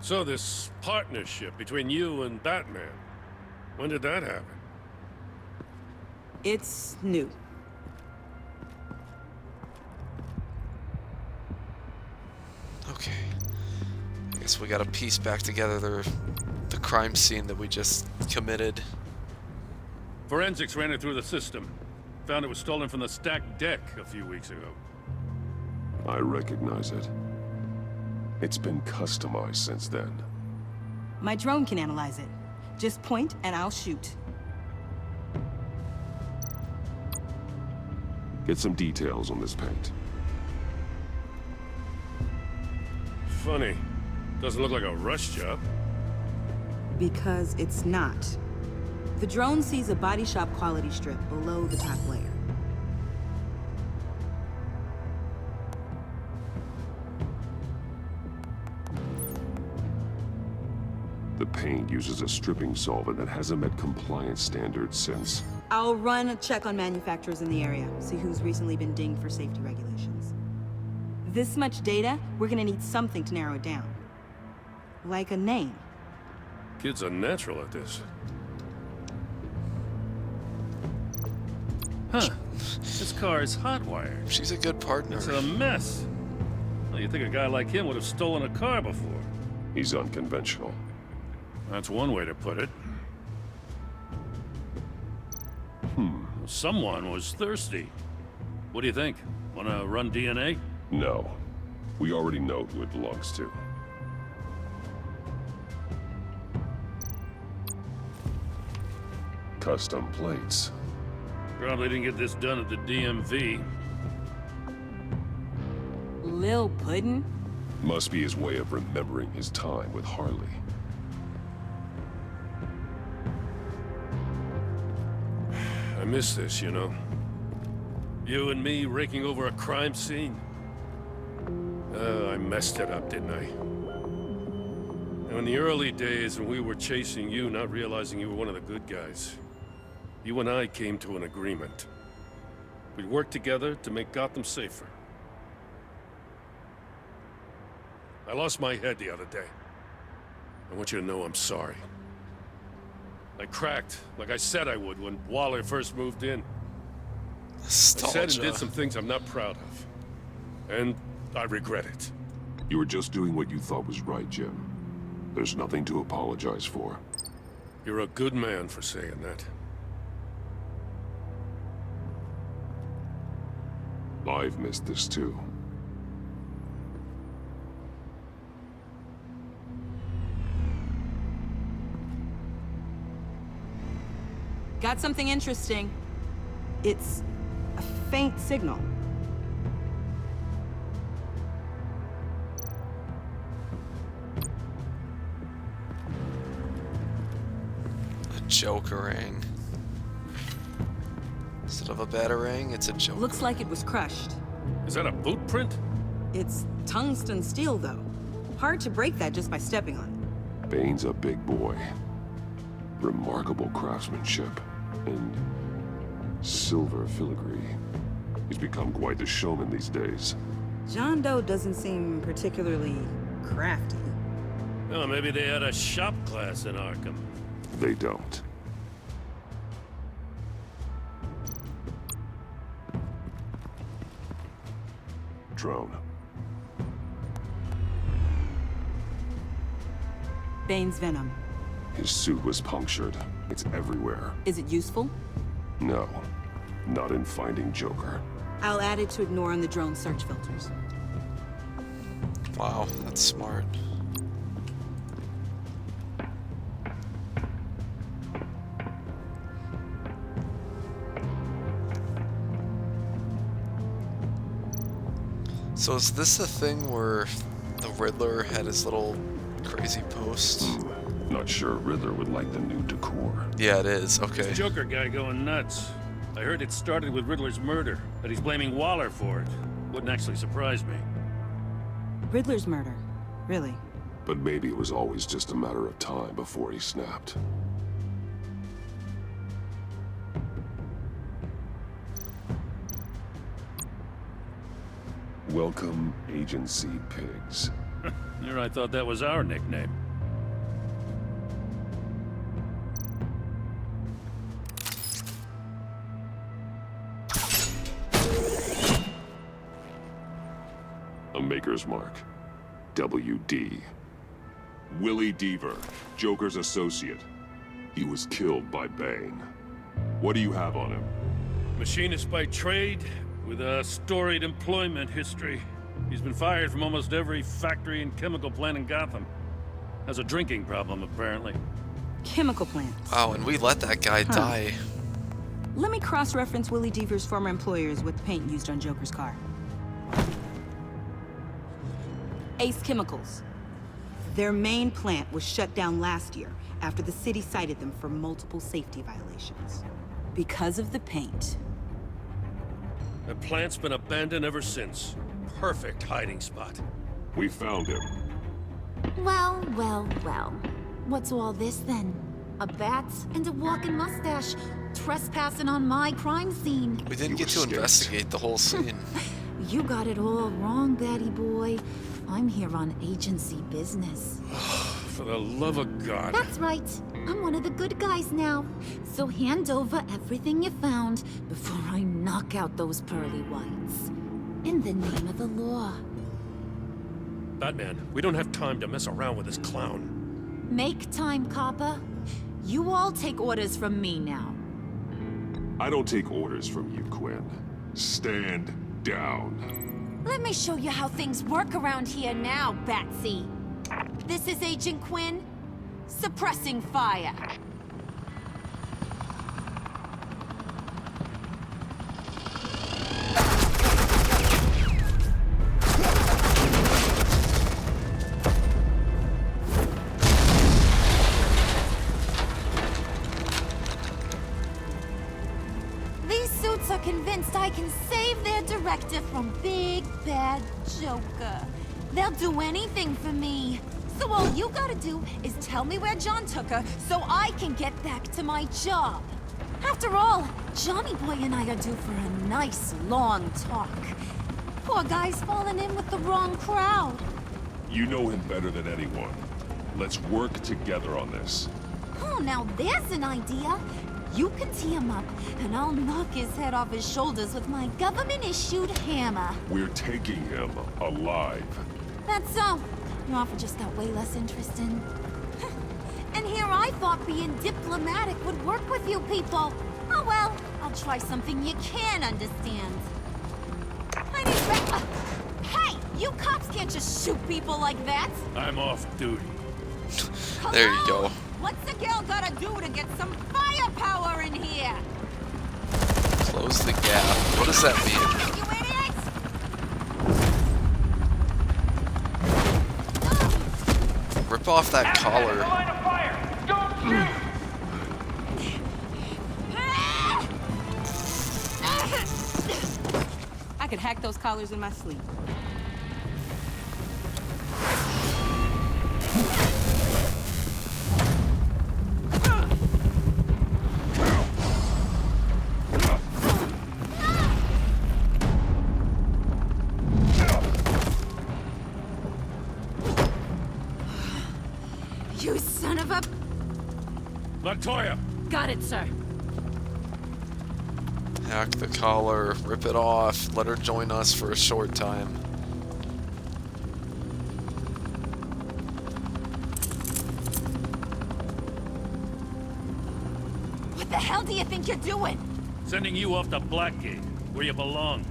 So this partnership between you and Batman, when did that happen? It's new. Okay. I guess we gotta piece back together the crime scene that we just committed. Forensics ran it through the system. Found it was stolen from the stacked deck a few weeks ago. I recognize it. It's been customized since then. My drone can analyze it. Just point and I'll shoot. Get some details on this paint. Funny. Doesn't look like a rush job. Because it's not. The drone sees a body shop quality strip below the top layer. The paint uses a stripping solvent that hasn't met compliance standards since. I'll run a check on manufacturers in the area, see who's recently been dinged for safety regulations. This much data, we're gonna need something to narrow it down. Like a name. Kids are natural at this. Huh. This car is hotwired. She's a good partner. It's a mess. Well, you'd think a guy like him would have stolen a car before. He's unconventional. That's one way to put it. Someone was thirsty. What do you think? Wanna run DNA? No. We already know who it belongs to. Custom plates. Probably didn't get this done at the DMV. Lil Puddin'? Must be his way of remembering his time with Harley. I miss this, you know. You and me raking over a crime scene. I messed it up, didn't I? Now, in the early days when we were chasing you, not realizing you were one of the good guys, you and I came to an agreement. We'd work together to make Gotham safer. I lost my head the other day. I want you to know I'm sorry. I cracked, like I said I would when Waller first moved in. Nostalgia. I said and did some things I'm not proud of. And I regret it. You were just doing what you thought was right, Jim. There's nothing to apologize for. You're a good man for saying that. I've missed this too. Got something interesting. It's a faint signal. A Joker-ring. Instead of a batarang, it's a Joker. Looks like it was crushed. Is that a boot print? It's tungsten steel, though. Hard to break that just by stepping on it. Bane's a big boy. Remarkable craftsmanship. And silver filigree. He's become quite the showman these days. John Doe doesn't seem particularly crafty. Oh, maybe they had a shop class in Arkham. They don't. Drone. Bane's venom. His suit was punctured. It's everywhere. Is it useful? No, not in finding Joker. I'll add it to ignore on the drone search filters. Wow, that's smart. So is this the thing where the Riddler had his little crazy post? Not sure Riddler would like the new decor. Yeah, it is. Okay. This Joker guy going nuts. I heard it started with Riddler's murder, but he's blaming Waller for it. Wouldn't actually surprise me. Riddler's murder? Really? But maybe it was always just a matter of time before he snapped. Welcome, Agency Pigs. Here I thought that was our nickname. A Maker's Mark. WD. Willie Deaver, Joker's associate. He was killed by Bane. What do you have on him? Machinist by trade, with a storied employment history. He's been fired from almost every factory and chemical plant in Gotham. Has a drinking problem, apparently. Chemical plant. Wow, and we let that guy die. Let me cross-reference Willie Deaver's former employers with the paint used on Joker's car. Ace Chemicals. Their main plant was shut down last year after the city cited them for multiple safety violations. Because of the paint. The plant's been abandoned ever since. Perfect hiding spot. We found him. Well, well, well. What's all this then? A bat and a walking mustache trespassing on my crime scene. We didn't get to investigate the whole scene. You got it all wrong, Batty boy. I'm here on agency business. For the love of God. That's right. I'm one of the good guys now. So hand over everything you found before I knock out those pearly whites. In the name of the law. Batman, we don't have time to mess around with this clown. Make time, copper. You all take orders from me now. I don't take orders from you, Quinn. Stand down. Let me show you how things work around here now, Batsy. This is Agent Quinn, suppressing fire. These suits are convinced I can save their directive from Big Bad Joker. They'll do anything for me. So all you gotta do is tell me where John took her so I can get back to my job. After all, Johnny Boy and I are due for a nice long talk. Poor guy's fallen in with the wrong crowd. You know him better than anyone. Let's work together on this. Oh, now there's an idea. You can tee him up, and I'll knock his head off his shoulders with my government-issued hammer. We're taking him alive. That's so. Your offer just got way less interesting. And here I thought being diplomatic would work with you people. Oh well, I'll try something you can understand. I need Hey! You cops can't just shoot people like that! I'm off duty. There you go. What's a girl gotta do to get some firepower in here? Close the gap. What does that mean? You idiots! Rip off that collar. Line of fire! Don't shoot! I could hack those collars in my sleep. You son of a... Montoya! Got it, sir. Hack the collar, rip it off, let her join us for a short time. What the hell do you think you're doing? Sending you off to Blackgate, where you belong.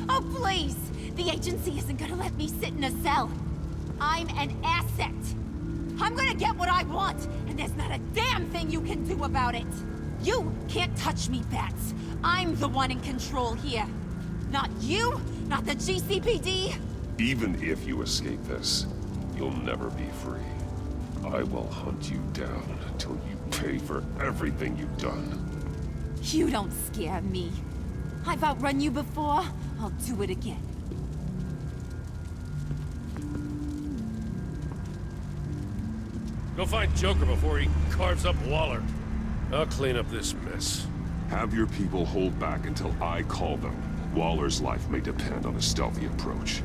Oh, please! The agency isn't gonna let me sit in a cell. I'm an asset. I'm gonna get what I want, and there's not a damn thing you can do about it. You can't touch me, Bats. I'm the one in control here. Not you, not the GCPD. Even if you escape this, you'll never be free. I will hunt you down until you pay for everything you've done. You don't scare me. I've outrun you before. I'll do it again. Go find Joker before he carves up Waller. I'll clean up this mess. Have your people hold back until I call them. Waller's life may depend on a stealthy approach.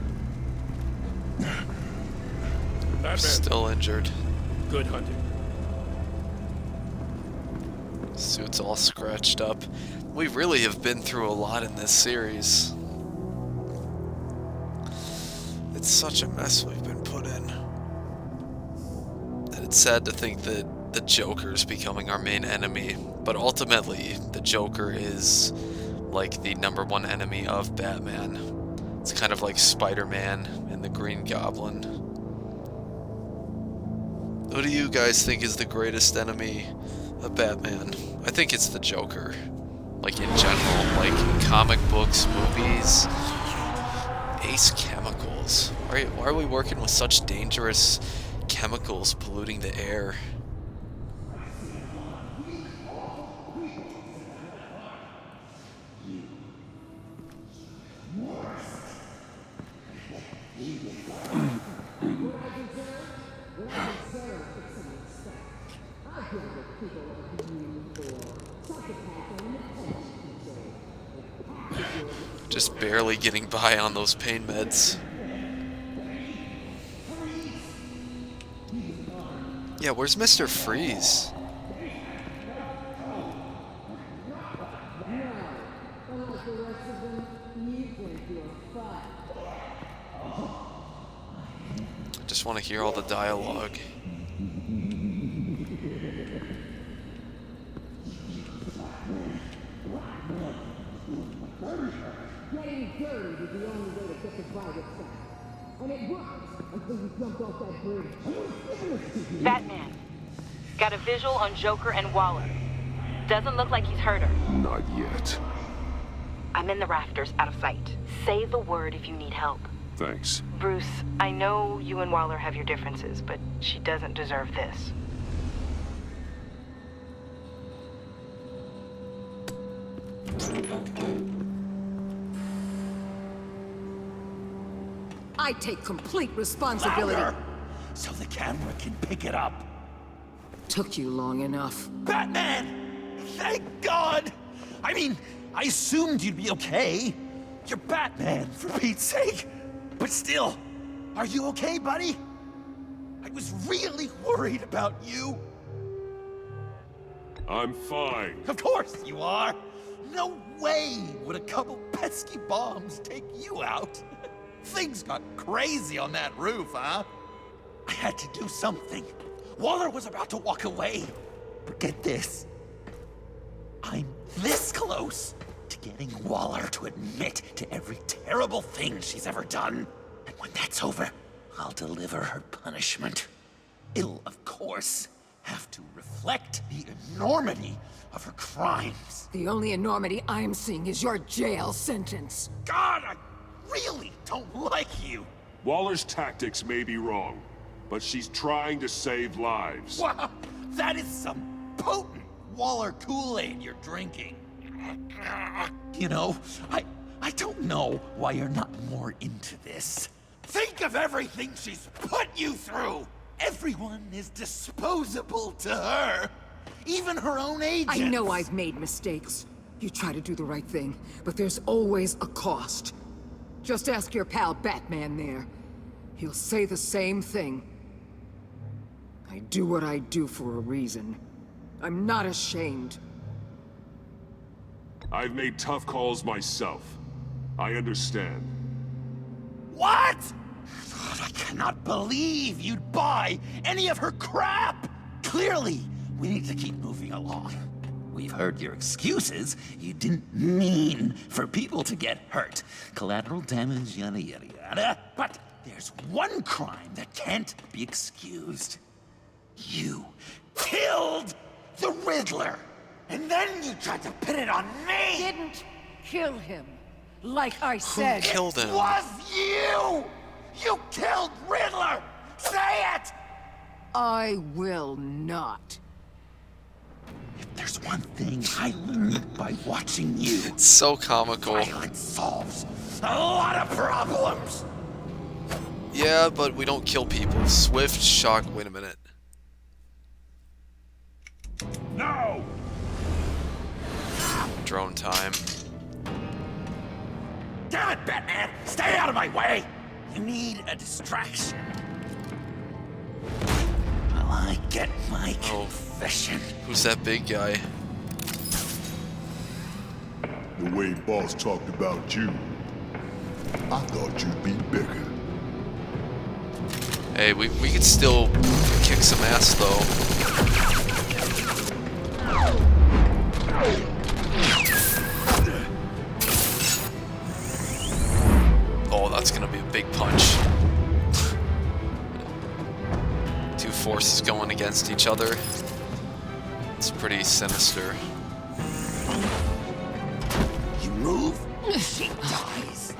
Batman. Still injured. Good hunting. Suit's all scratched up. We really have been through a lot in this series. It's such a mess we've been put in. And it's sad to think that the Joker's becoming our main enemy, but ultimately the Joker is like the #1 enemy of Batman. It's kind of like Spider-Man and the Green Goblin. Who do you guys think is the greatest enemy of Batman? I think it's the Joker. Like in general, like comic books, movies, Ace Chemicals. Why are we working with such dangerous chemicals polluting the air? Just barely getting by on those pain meds. Yeah, where's Mr. Freeze? Just want to hear all the dialogue. Getting dirty is the only way to get the virus back. And it worked until you jumped off that bridge. Batman. Got a visual on Joker and Waller. Doesn't look like he's hurt her. Not yet. I'm in the rafters, out of sight. Say the word if you need help. Thanks. Bruce, I know you and Waller have your differences, but she doesn't deserve this. I take complete responsibility. Louder, so the camera can pick it up. Took you long enough. Batman! Thank God! I mean, I assumed you'd be okay. You're Batman, for Pete's sake. But still, are you okay, buddy? I was really worried about you. I'm fine. Of course you are. No way would a couple pesky bombs take you out. Things got crazy on that roof, huh? I had to do something. Waller was about to walk away. But get this. I'm this close to getting Waller to admit to every terrible thing she's ever done. And when that's over, I'll deliver her punishment. It'll, of course, have to reflect the enormity of her crimes. The only enormity I'm seeing is your jail sentence. God, I really don't like you. Waller's tactics may be wrong, but she's trying to save lives. Wow, that is some potent Waller Kool-Aid you're drinking. You know, I don't know why you're not more into this. Think of everything she's put you through. Everyone is disposable to her. Even her own agents. I know I've made mistakes. You try to do the right thing, but there's always a cost. Just ask your pal Batman there. He'll say the same thing. I do what I do for a reason. I'm not ashamed. I've made tough calls myself. I understand. What? God, I cannot believe you'd buy any of her crap! Clearly, we need to keep moving along. We've heard your excuses. You didn't mean for people to get hurt. Collateral damage, yada yada yada. But there's one crime that can't be excused. You killed the Riddler! And then you tried to pin it on me! Didn't kill him. Like I said. Who killed him? It was you! You killed Riddler! Say it! I will not. If there's one thing I learned by watching you... It's so comical. Violence solves a lot of problems! Yeah, but we don't kill people. Swift shock. Wait a minute. No! Drone time. Damn it, Batman! Stay out of my way! You need a distraction. While I get my confession. Who's that big guy? The way Boss talked about you, I thought you'd be bigger. Hey, we could still kick some ass though. Oh, that's gonna be a big punch. Two forces going against each other. It's pretty sinister. You move, she dies.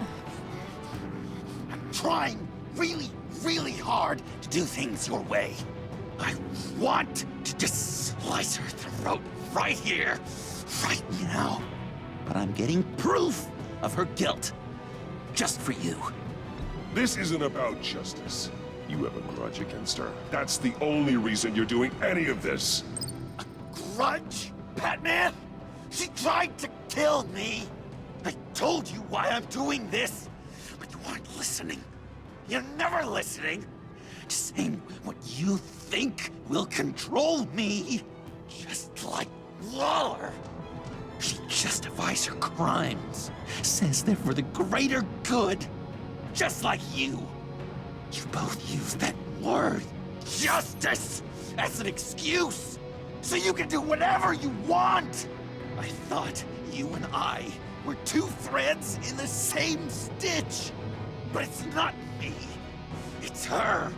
I'm trying really hard to do things your way. I want to just slice her throat right here, right now. But I'm getting proof of her guilt. Just for you. This isn't about justice. You have a grudge against her. That's the only reason you're doing any of this. Grudge? Batman? She tried to kill me. I told you why I'm doing this, but you aren't listening. You're never listening. Just saying what you think will control me. Just like Waller. She justifies her crimes. Says they're for the greater good. Just like you. You both use that word, justice, as an excuse. So you can do whatever you want. I thought you and I were two threads in the same stitch. But it's not me. It's her.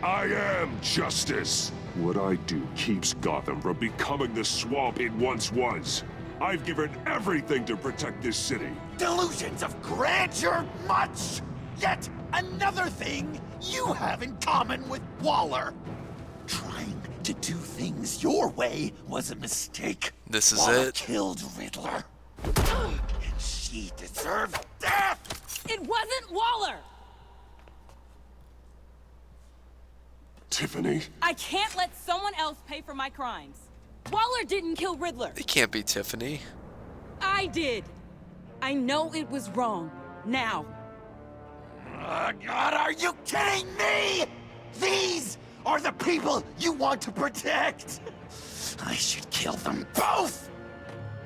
I am justice. What I do keeps Gotham from becoming the swamp it once was. I've given everything to protect this city. Delusions of grandeur much! Yet another thing you have in common with Waller. Trying to do things your way was a mistake. This is Waller it. Killed Riddler. And she deserved death! It wasn't Waller! Tiffany? I can't let someone else pay for my crimes. Waller didn't kill Riddler. It can't be Tiffany. I did. I know it was wrong. Now. God, are you kidding me? These are the people you want to protect. I should kill them both.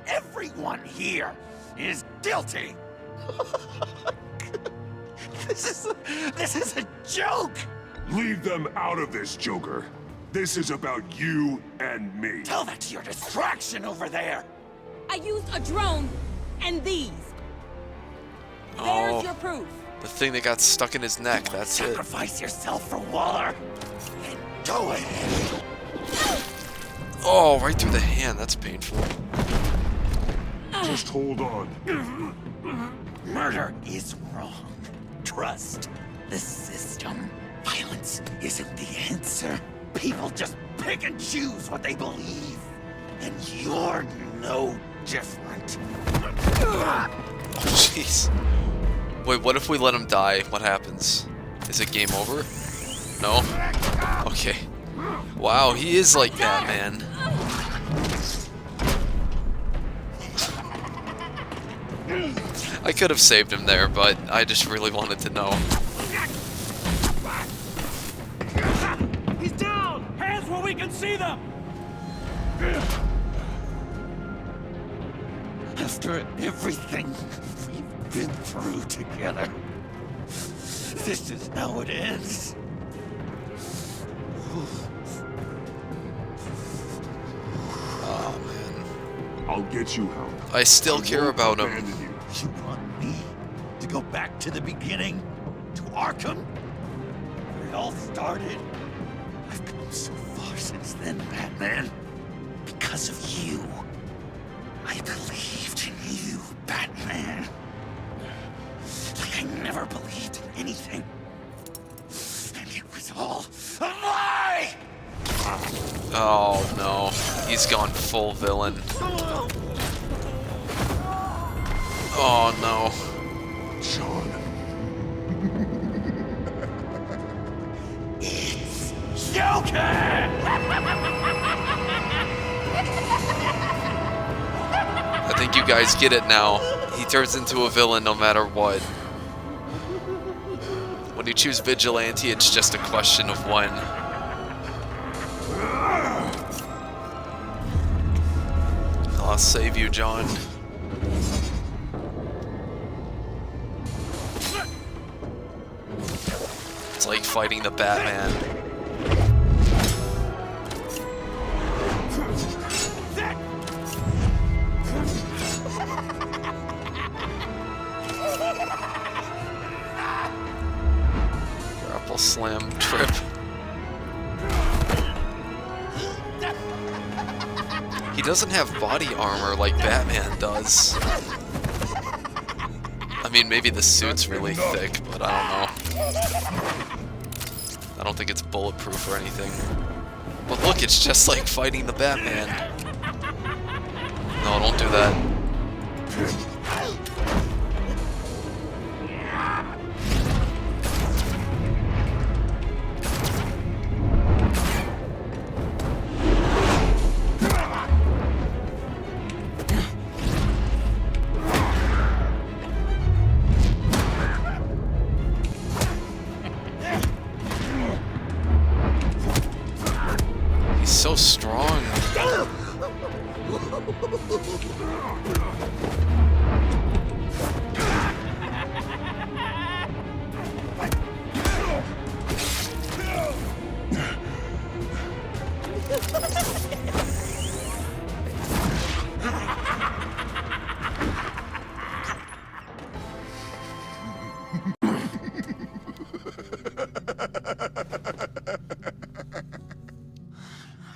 Everyone here is guilty. This is a joke. Leave them out of this, Joker. This is about you and me. Tell that to your distraction over there. I used a drone and these. There's your proof. The thing that got stuck in his neck, that's it. Sacrifice yourself for Waller. And go ahead. Oh, right through the hand. That's painful. Just hold on. Murder is wrong. Trust the system. Violence isn't the answer. People just pick and choose what they believe. And you're no different. Oh, jeez. Wait, what if we let him die? What happens? Is it game over? No? Okay. Wow, he is like Batman. I could have saved him there, but I just really wanted to know. He's down! Hands where we can see them! After everything we've been through together, this is how it ends. Oh, man. I'll get you help. I still care about him. You want me to go back to the beginning? To Arkham? Where it all started? I've come so far since then, Batman. Because of you. I believed in you, Batman. Like I never believed in anything. And it was all a lie! Oh no, he's gone full villain. Oh no. Sean. It's Joker! I think you guys get it now. He turns into a villain no matter what. When you choose Vigilante, it's just a question of when. I'll save you, John. It's like fighting the Batman. Grapple slam trip. He doesn't have body armor like Batman does. I mean, maybe the suit's really thick, but I don't know. I don't think it's bulletproof or anything. But look, it's just like fighting the Batman. No, don't do that. So strong.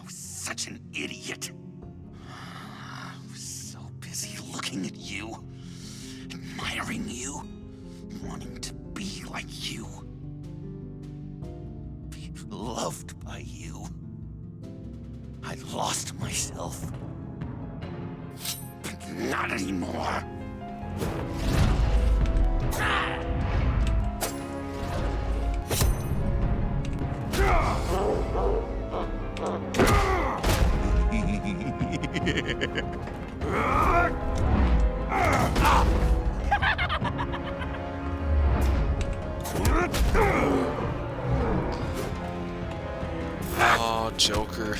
Such an idiot. I was so busy looking at you, admiring you, wanting to be like you, be loved by you. I lost myself. But not anymore. Oh, Joker.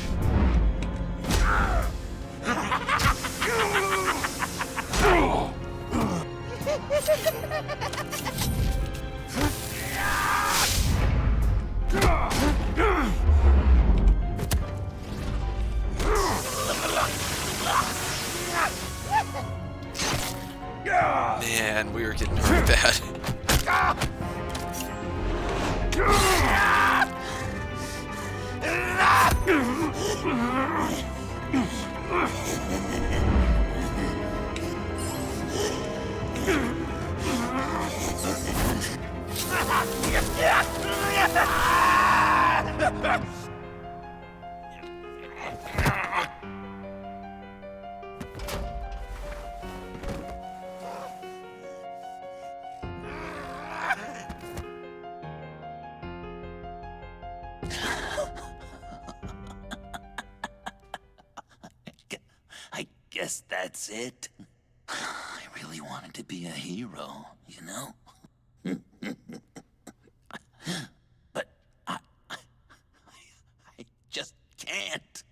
Man, we were getting hurt bad. I guess that's it. I really wanted to be a hero, you know? But I just can't.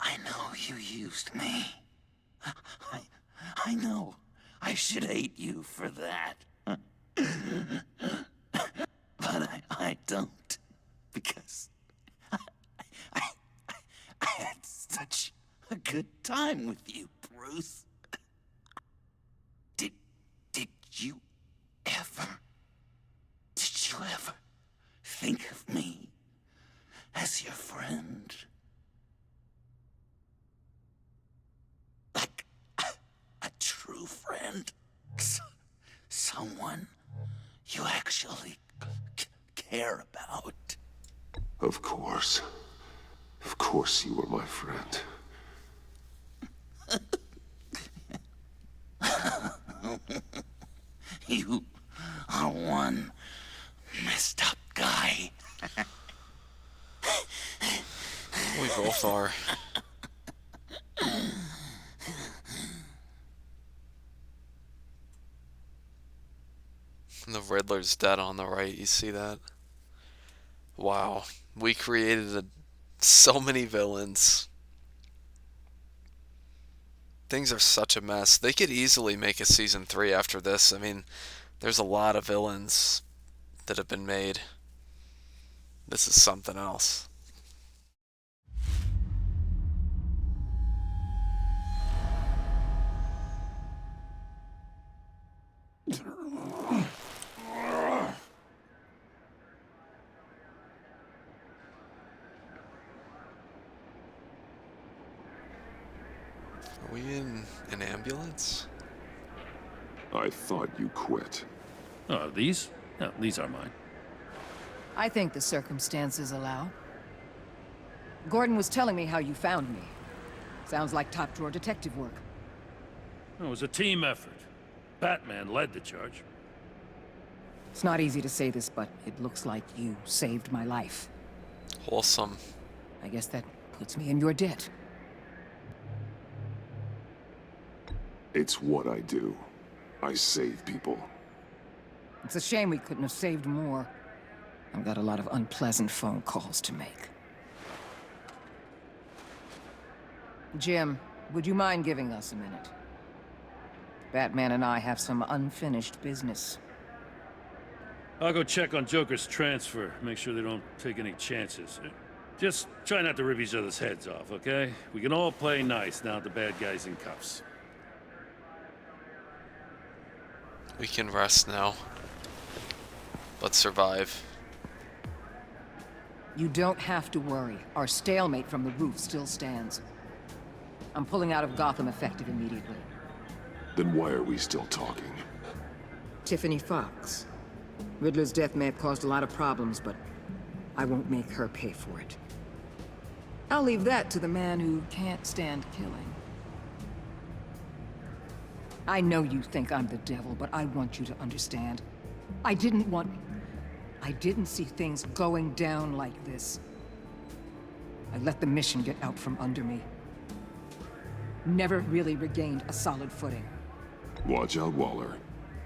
I know you used me. I know I should hate you for that. But I don't. Because I had such a good time with you, Bruce. Did you ever think of me as your friend? Like a true friend? Someone you actually care about? Of course. Of course you were my friend. You are one messed up guy. We both are. And the Riddler's dead on the right, you see that? Wow. We created so many villains. Things are such a mess. They could easily make a season 3 after this. I mean, there's a lot of villains that have been made. This is something else. Are we in an ambulance? I thought you quit. Oh, these? No, these are mine. I think the circumstances allow. Gordon was telling me how you found me. Sounds like top-drawer detective work. It was a team effort. Batman led the charge. It's not easy to say this, but it looks like you saved my life. Wholesome. I guess that puts me in your debt. It's what I do. I save people. It's a shame we couldn't have saved more. I've got a lot of unpleasant phone calls to make. Jim, would you mind giving us a minute? Batman and I have some unfinished business. I'll go check on Joker's transfer, make sure they don't take any chances. Just try not to rip each other's heads off, okay? We can all play nice now that the bad guy's in cuffs. We can rest now. Let's survive. You don't have to worry. Our stalemate from the roof still stands. I'm pulling out of Gotham effective immediately. Then why are we still talking? Tiffany Fox. Riddler's death may have caused a lot of problems, but I won't make her pay for it. I'll leave that to the man who can't stand killing. I know you think I'm the devil, but I want you to understand. I didn't see things going down like this. I let the mission get out from under me. Never really regained a solid footing. Watch out, Waller,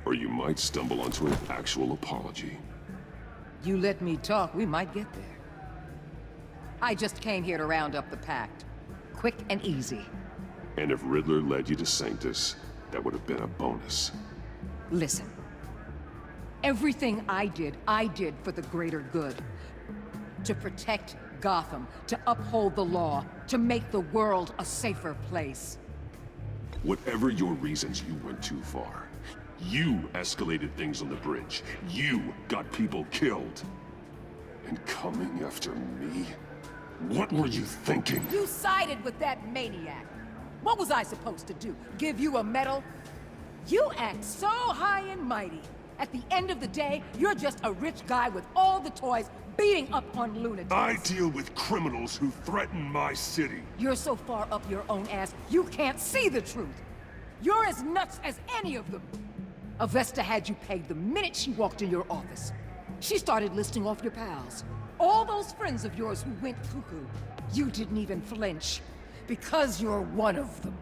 or you might stumble onto an actual apology. You let me talk, we might get there. I just came here to round up the Pact. Quick and easy. And if Riddler led you to Sanctus, that would have been a bonus. Listen. Everything I did for the greater good. To protect Gotham, to uphold the law, to make the world a safer place. Whatever your reasons, you went too far. You escalated things on the bridge. You got people killed. And coming after me? What were you thinking? You sided with that maniac. What was I supposed to do? Give you a medal? You act so high and mighty. At the end of the day, you're just a rich guy with all the toys beating up on lunatics. I deal with criminals who threaten my city. You're so far up your own ass, you can't see the truth. You're as nuts as any of them. Avesta had you pegged the minute she walked in your office. She started listing off your pals. All those friends of yours who went cuckoo. You didn't even flinch. Because you're one of them.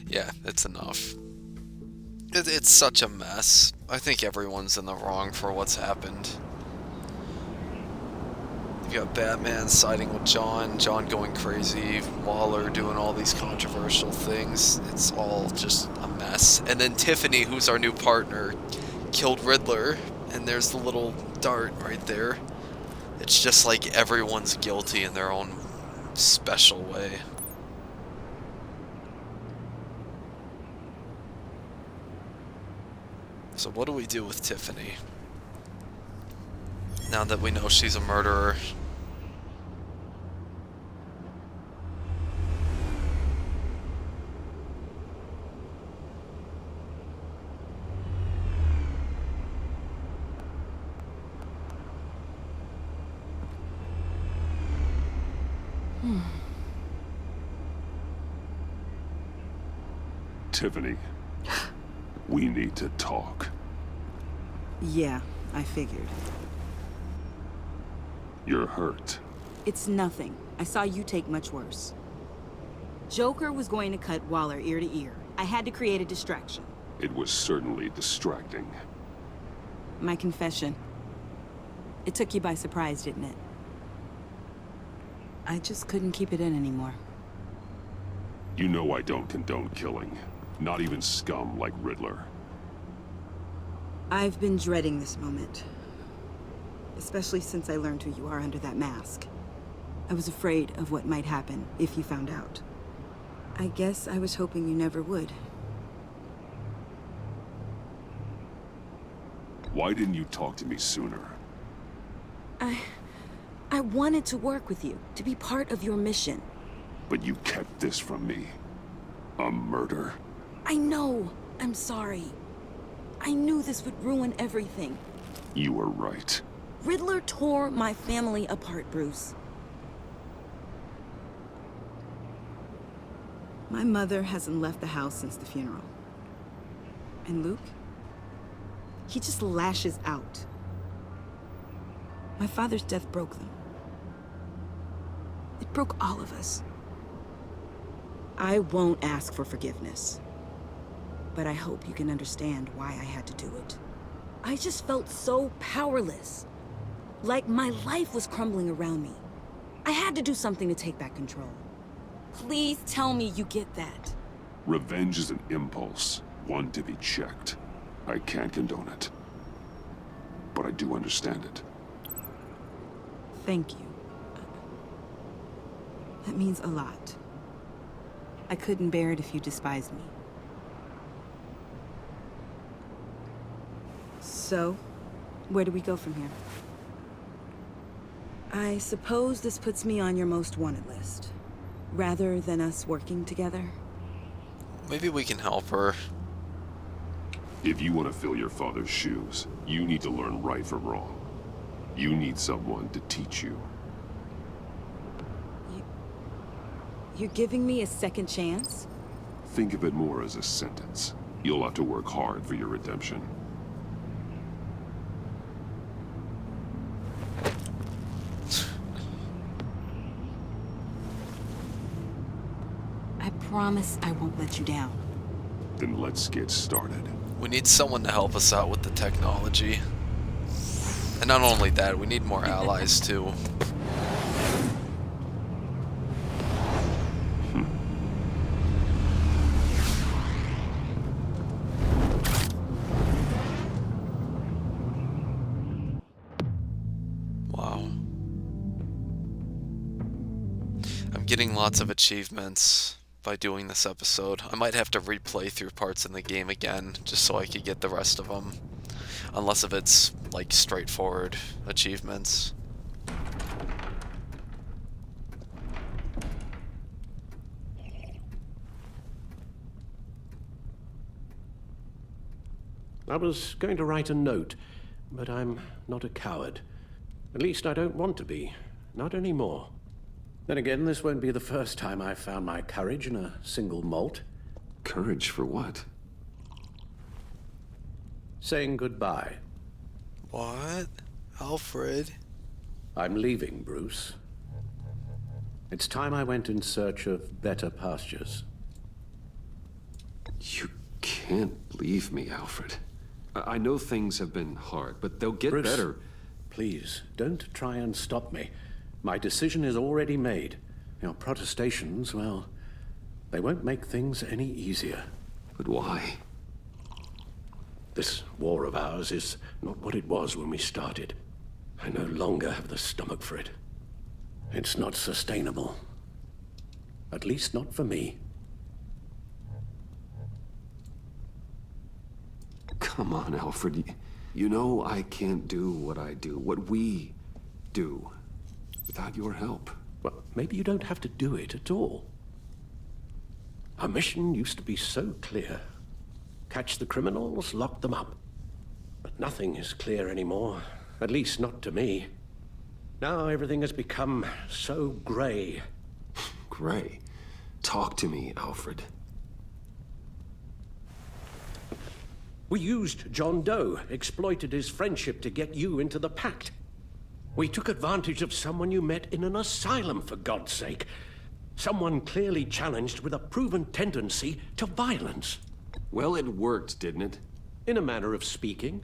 Yeah, it's enough. It's such a mess. I think everyone's in the wrong for what's happened. You got Batman siding with John, John going crazy, Waller doing all these controversial things. It's all just a mess. And then Tiffany, who's our new partner, killed Riddler, and there's the little dart right there. It's just like everyone's guilty in their own special way. So what do we do with Tiffany? Now that we know she's a murderer. Tiffany, we need to talk. Yeah, I figured. You're hurt. It's nothing. I saw you take much worse. Joker was going to cut Waller ear to ear. I had to create a distraction. It was certainly distracting. My confession. It took you by surprise, didn't it? I just couldn't keep it in anymore. You know I don't condone killing. Not even scum like Riddler. I've been dreading this moment. Especially since I learned who you are under that mask. I was afraid of what might happen if you found out. I guess I was hoping you never would. Why didn't you talk to me sooner? I wanted to work with you, to be part of your mission. But you kept this from me. A murder? I know. I'm sorry. I knew this would ruin everything. You were right. Riddler tore my family apart, Bruce. My mother hasn't left the house since the funeral. And Luke? He just lashes out. My father's death broke them. It broke all of us. I won't ask for forgiveness. But I hope you can understand why I had to do it. I just felt so powerless. Like my life was crumbling around me. I had to do something to take back control. Please tell me you get that. Revenge is an impulse, one to be checked. I can't condone it. But I do understand it. Thank you. That means a lot. I couldn't bear it if you despised me. So, where do we go from here? I suppose this puts me on your most wanted list. Rather than us working together? Maybe we can help her. If you want to fill your father's shoes, you need to learn right from wrong. You need someone to teach you. You're giving me a second chance? Think of it more as a sentence. You'll have to work hard for your redemption. I promise I won't let you down. Then let's get started. We need someone to help us out with the technology. And not only that, we need more allies too. Wow. I'm getting lots of achievements by doing this episode. I might have to replay through parts in the game again just so I could get the rest of them. Unless if it's like straightforward achievements. I was going to write a note, but I'm not a coward. At least I don't want to be. Not anymore. Then again, this won't be the first time I've found my courage in a single malt. Courage for what? Saying goodbye. What? Alfred? I'm leaving, Bruce. It's time I went in search of better pastures. You can't leave me, Alfred. I know things have been hard, but they'll get Bruce, better. Please, don't try and stop me. My decision is already made. Your protestations, well, they won't make things any easier. But why? This war of ours is not what it was when we started. I no longer have the stomach for it. It's not sustainable. At least not for me. Come on, Alfred. You know I can't do what I do, what we do, without your help. Well, maybe you don't have to do it at all. Our mission used to be so clear. Catch the criminals, lock them up. But nothing is clear anymore. At least not to me. Now everything has become so gray. Gray? Talk to me, Alfred. We used John Doe, exploited his friendship to get you into the pact. We took advantage of someone you met in an asylum, for God's sake. Someone clearly challenged with a proven tendency to violence. Well, it worked, didn't it? In a manner of speaking.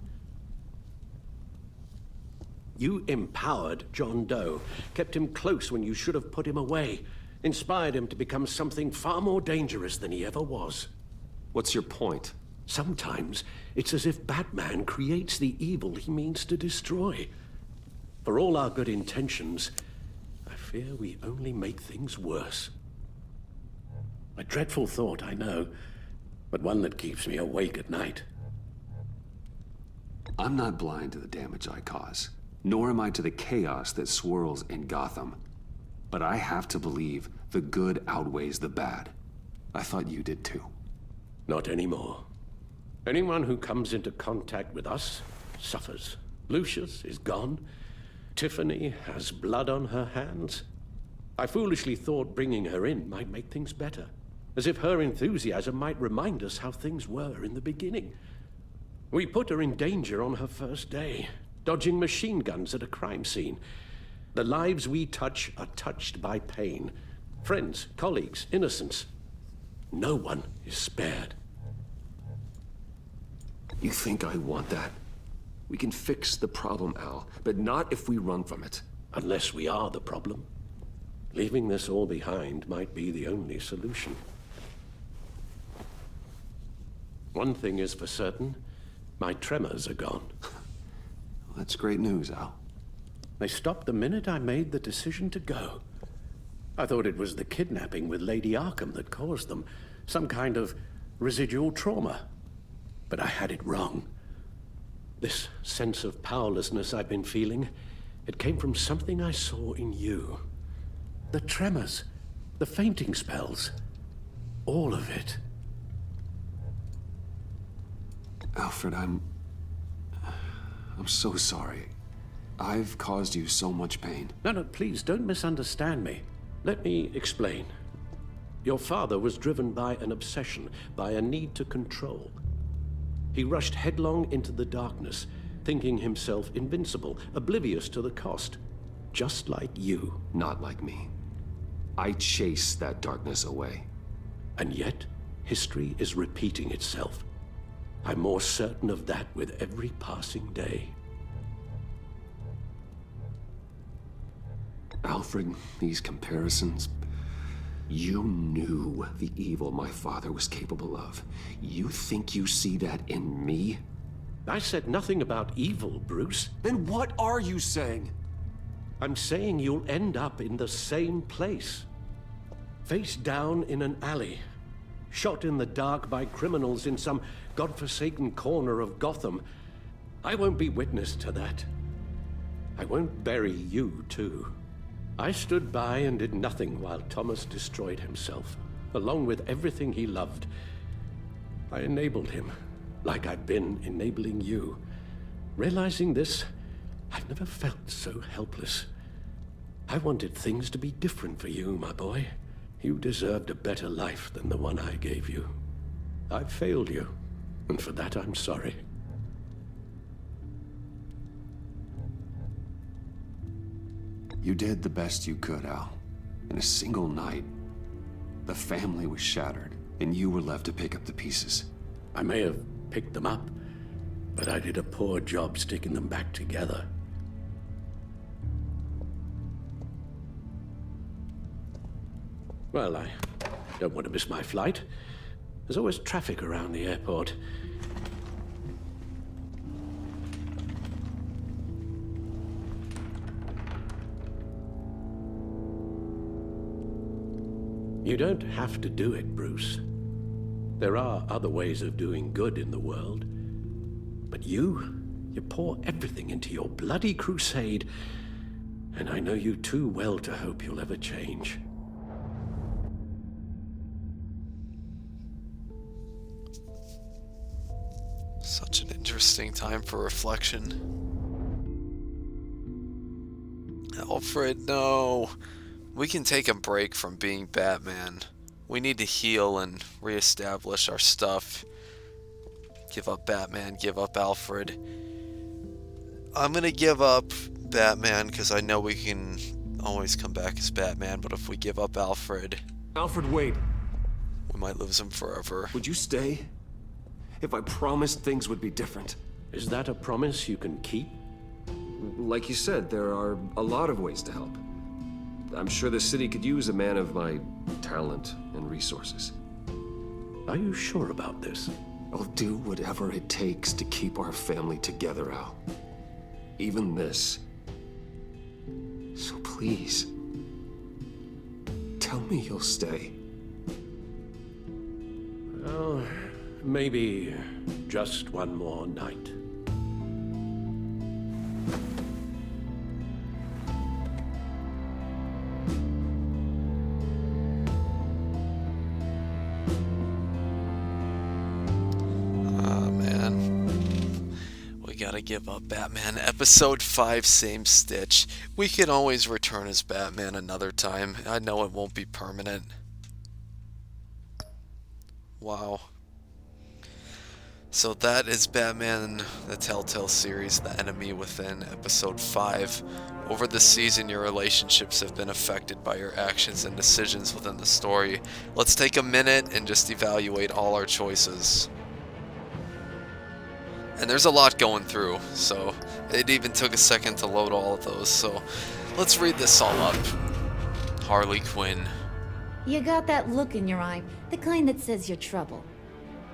You empowered John Doe, kept him close when you should have put him away, inspired him to become something far more dangerous than he ever was. What's your point? Sometimes it's as if Batman creates the evil he means to destroy. For all our good intentions, I fear we only make things worse. A dreadful thought, I know, but one that keeps me awake at night. I'm not blind to the damage I cause, nor am I to the chaos that swirls in Gotham. But I have to believe the good outweighs the bad. I thought you did too. Not anymore. Anyone who comes into contact with us suffers. Lucius is gone. Tiffany has blood on her hands. I foolishly thought bringing her in might make things better, as if her enthusiasm might remind us how things were in the beginning. We put her in danger on her first day, dodging machine guns at a crime scene. The lives we touch are touched by pain. Friends, colleagues, innocents. No one is spared. You think I want that? We can fix the problem, Al, but not if we run from it. Unless we are the problem. Leaving this all behind might be the only solution. One thing is for certain, my tremors are gone. That's great news, Al. They stopped the minute I made the decision to go. I thought it was the kidnapping with Lady Arkham that caused them, some kind of residual trauma. But I had it wrong. This sense of powerlessness I've been feeling, it came from something I saw in you. The tremors, the fainting spells, all of it. Alfred, I'm so sorry. I've caused you so much pain. No, please don't misunderstand me. Let me explain. Your father was driven by an obsession, by a need to control. He rushed headlong into the darkness, thinking himself invincible, oblivious to the cost. Just like you. Not like me. I chased that darkness away. And yet, history is repeating itself. I'm more certain of that with every passing day. Alfred, these comparisons... You knew the evil my father was capable of. You think you see that in me? I said nothing about evil, Bruce. Then what are you saying? I'm saying you'll end up in the same place. Face down in an alley. Shot in the dark by criminals in some godforsaken corner of Gotham. I won't be witness to that. I won't bury you, too. I stood by and did nothing while Thomas destroyed himself, along with everything he loved. I enabled him, like I've been enabling you. Realizing this, I've never felt so helpless. I wanted things to be different for you, my boy. You deserved a better life than the one I gave you. I failed you, and for that I'm sorry. You did the best you could, Al. In a single night, the family was shattered, and you were left to pick up the pieces. I may have picked them up, but I did a poor job sticking them back together. Well, I don't want to miss my flight. There's always traffic around the airport. You don't have to do it, Bruce. There are other ways of doing good in the world. But you pour everything into your bloody crusade, and I know you too well to hope you'll ever change. Such an interesting time for reflection. Alfred, no. We can take a break from being Batman. We need to heal and reestablish our stuff. Give up Batman, give up Alfred. I'm gonna give up Batman because I know we can always come back as Batman, but if we give up Alfred... Alfred, wait. We might lose him forever. Would you stay? If I promised things would be different. Is that a promise you can keep? Like you said, there are a lot of ways to help. I'm sure the city could use a man of my talent and resources. Are you sure about this? I'll do whatever it takes to keep our family together, Al. Even this. So please, tell me you'll stay. Well, maybe just one more night. Gotta give up Batman. Episode 5, same stitch. We can always return as Batman another time. I know it won't be permanent. Wow. So that is Batman, the Telltale series, The Enemy Within, Episode 5. Over the season, your relationships have been affected by your actions and decisions within the story. Let's take a minute and just evaluate all our choices. And there's a lot going through, so it even took a second to load all of those, so let's read this all up. Harley Quinn. You got that look in your eye, the kind that says you're trouble.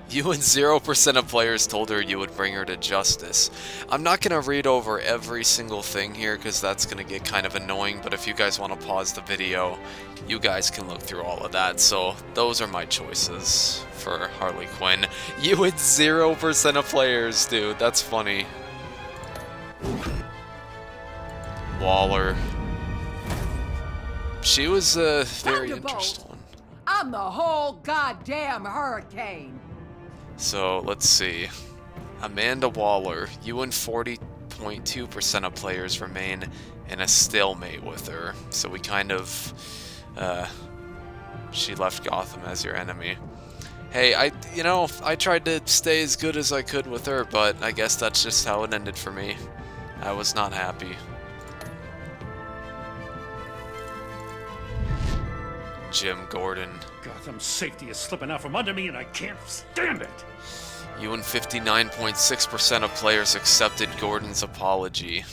You and 0% of players told her you would bring her to justice. I'm not going to read over every single thing here because that's going to get kind of annoying, but if you guys want to pause the video, you guys can look through all of that. So those are my choices for Harley Quinn. You and 0% of players, dude. That's funny. Waller. She was a very interesting one. I'm the whole goddamn hurricane. So, let's see. Amanda Waller, you and 40.2% of players remain in a stalemate with her. So we kind of, she left Gotham as your enemy. Hey, I tried to stay as good as I could with her, but I guess that's just how it ended for me. I was not happy. Jim Gordon. Gotham's safety is slipping out from under me and I can't stand it! You and 59.6% of players accepted Gordon's apology.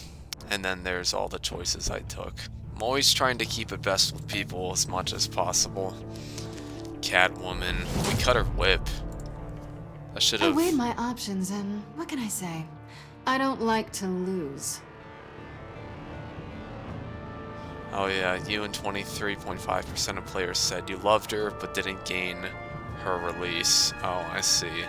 And then there's all the choices I took. I'm always trying to keep it best with people as much as possible. Catwoman. We cut her whip. I should have... I weighed my options and what can I say? I don't like to lose. Oh yeah, you and 23.5% of players said you loved her, but didn't gain her release. Oh, I see.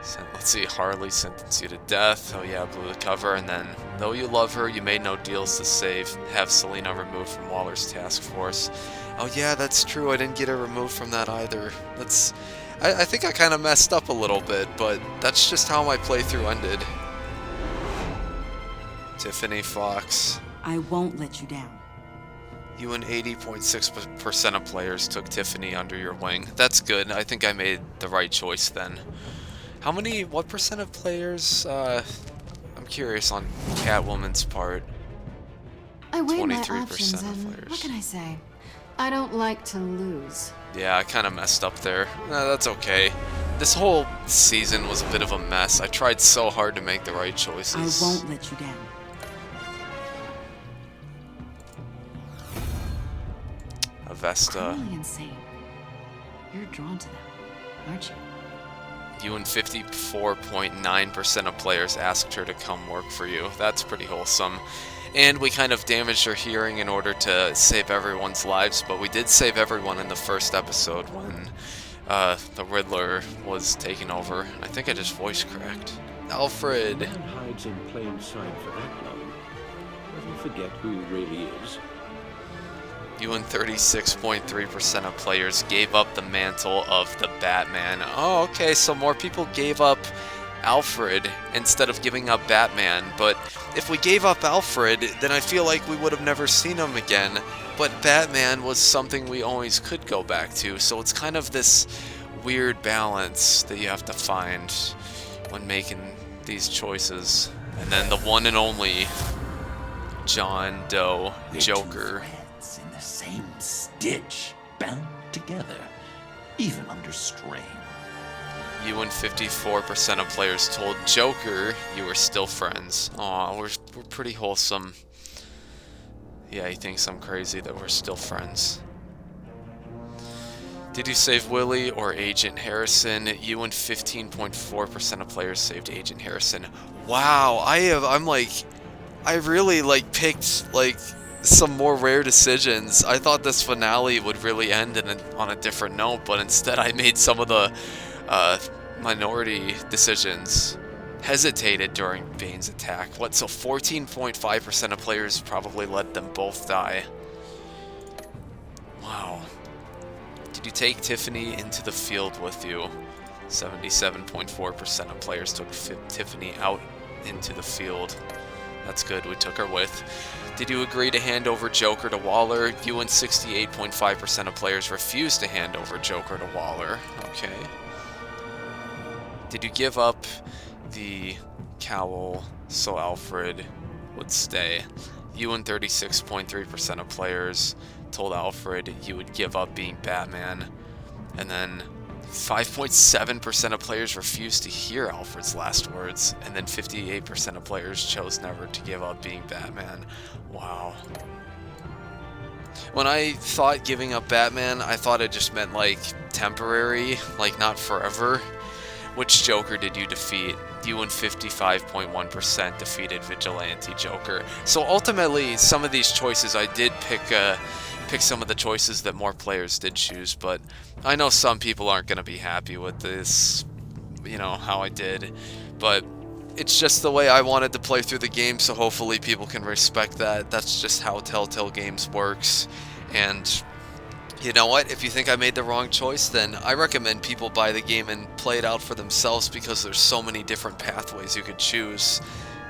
So, let's see, Harley sentenced you to death. Oh yeah, blew the cover, and then, though you love her, you made no deals to have Selina removed from Waller's task force. Oh yeah, that's true, I didn't get her removed from that either. I think I kind of messed up a little bit, but that's just how my playthrough ended. Tiffany Fox. I won't let you down. You and 80.6% of players took Tiffany under your wing. That's good. I think I made the right choice then. What percent of players, I'm curious on Catwoman's part. I weighed my options and what can I say? I don't like to lose. Yeah, I kind of messed up there. That's okay. This whole season was a bit of a mess. I tried so hard to make the right choices. I won't let you down. Vesta. Really insane. You're drawn to them, aren't you? You and 54.9% of players asked her to come work for you. That's pretty wholesome. And we kind of damaged her hearing in order to save everyone's lives, but we did save everyone in the first episode when the Riddler was taking over. I think I just voice cracked. Alfred! Man hides in plain sight for that long. Doesn't forget who he really is. You and 36.3% of players gave up the mantle of the Batman. Oh, okay, so more people gave up Alfred instead of giving up Batman. But if we gave up Alfred, then I feel like we would have never seen him again. But Batman was something we always could go back to, so it's kind of this weird balance that you have to find when making these choices. And then the one and only John Doe Joker. In the same stitch, bound together, even under strain. You and 54% of players told Joker you were still friends. Aw, we're pretty wholesome. Yeah, he thinks I'm crazy that we're still friends. Did you save Willie or Agent Harrison? You and 15.4% of players saved Agent Harrison. Wow, I really picked some more rare decisions. I thought this finale would really end on a different note, but instead I made some of the minority decisions. Hesitated during Bane's attack. What, so 14.5% of players probably let them both die. Wow. Did you take Tiffany into the field with you? 77.4% of players took Tiffany out into the field. That's good, we took her with. Did you agree to hand over Joker to Waller? You and 68.5% of players refused to hand over Joker to Waller. Okay. Did you give up the cowl so Alfred would stay? You and 36.3% of players told Alfred you would give up being Batman. And then 5.7% of players refused to hear Alfred's last words, and then 58% of players chose never to give up being Batman. Wow. When I thought giving up Batman, I thought it just meant temporary, not forever. Which Joker did you defeat? You and 55.1% defeated Vigilante Joker. So ultimately, some of these choices I did pick some of the choices that more players did choose, but I know some people aren't going to be happy with this, how I did, but it's just the way I wanted to play through the game, so hopefully people can respect that. That's just how Telltale Games works, and you know what? If you think I made the wrong choice, then I recommend people buy the game and play it out for themselves, because there's so many different pathways you could choose,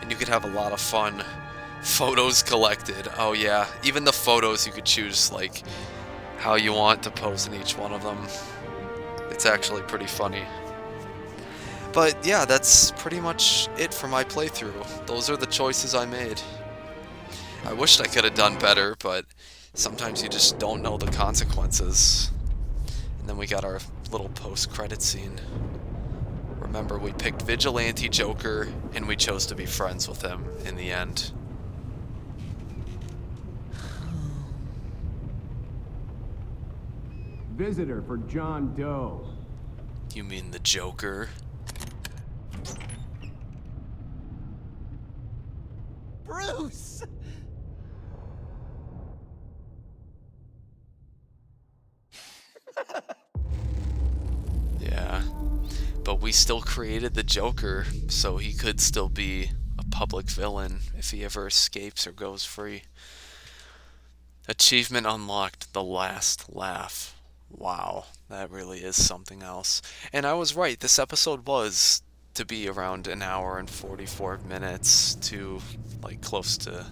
and you could have a lot of fun. Photos collected. Oh yeah, even the photos you could choose how you want to pose in each one of them. It's actually pretty funny. But yeah, that's pretty much it for my playthrough. Those are the choices I made. I wished I could have done better, but sometimes you just don't know the consequences. And then we got our little post-credit scene. Remember, we picked Vigilante Joker, and we chose to be friends with him in the end. Visitor for John Doe. You mean the Joker? Bruce! Yeah, but we still created the Joker, so he could still be a public villain if he ever escapes or goes free. Achievement unlocked, the last laugh. Wow, that really is something else. And I was right, this episode was to be around an hour and 44 minutes to close to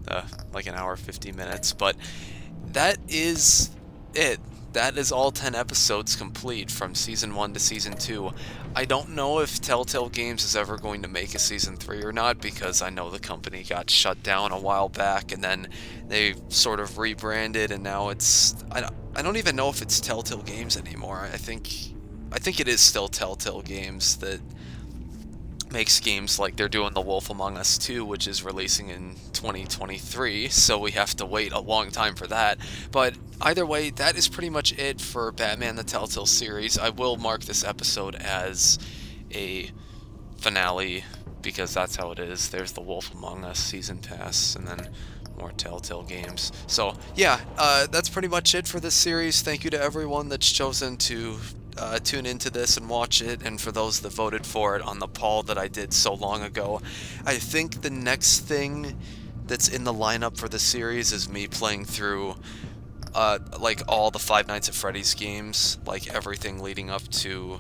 an hour 50 minutes, but that is it. That is all 10 episodes complete from Season 1 to Season 2. I don't know if Telltale Games is ever going to make a Season 3 or not, because I know the company got shut down a while back, and then they sort of rebranded, and now it's... I don't even know if it's Telltale Games anymore. I think it is still Telltale Games that makes games like they're doing The Wolf Among Us 2, which is releasing in 2023, so we have to wait a long time for that. But either way, that is pretty much it for Batman the Telltale series. I will mark this episode as a finale, because that's how it is. There's The Wolf Among Us Season Pass, and then more Telltale games. So yeah, that's pretty much it for this series. Thank you to everyone that's chosen to tune into this and watch it, and for those that voted for it on the poll that I did so long ago. I think the next thing that's in the lineup for the series is me playing through like all the Five Nights at Freddy's games, like everything leading up to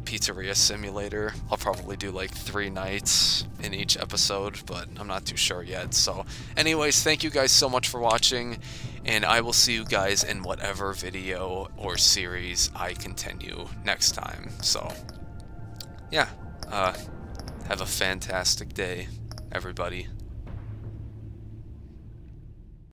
Pizzeria Simulator. I'll probably do like 3 nights in each episode, but I'm not too sure yet. So anyways, thank you guys so much for watching, and I will see you guys in whatever video or series I continue next time. So yeah, have a fantastic day, everybody.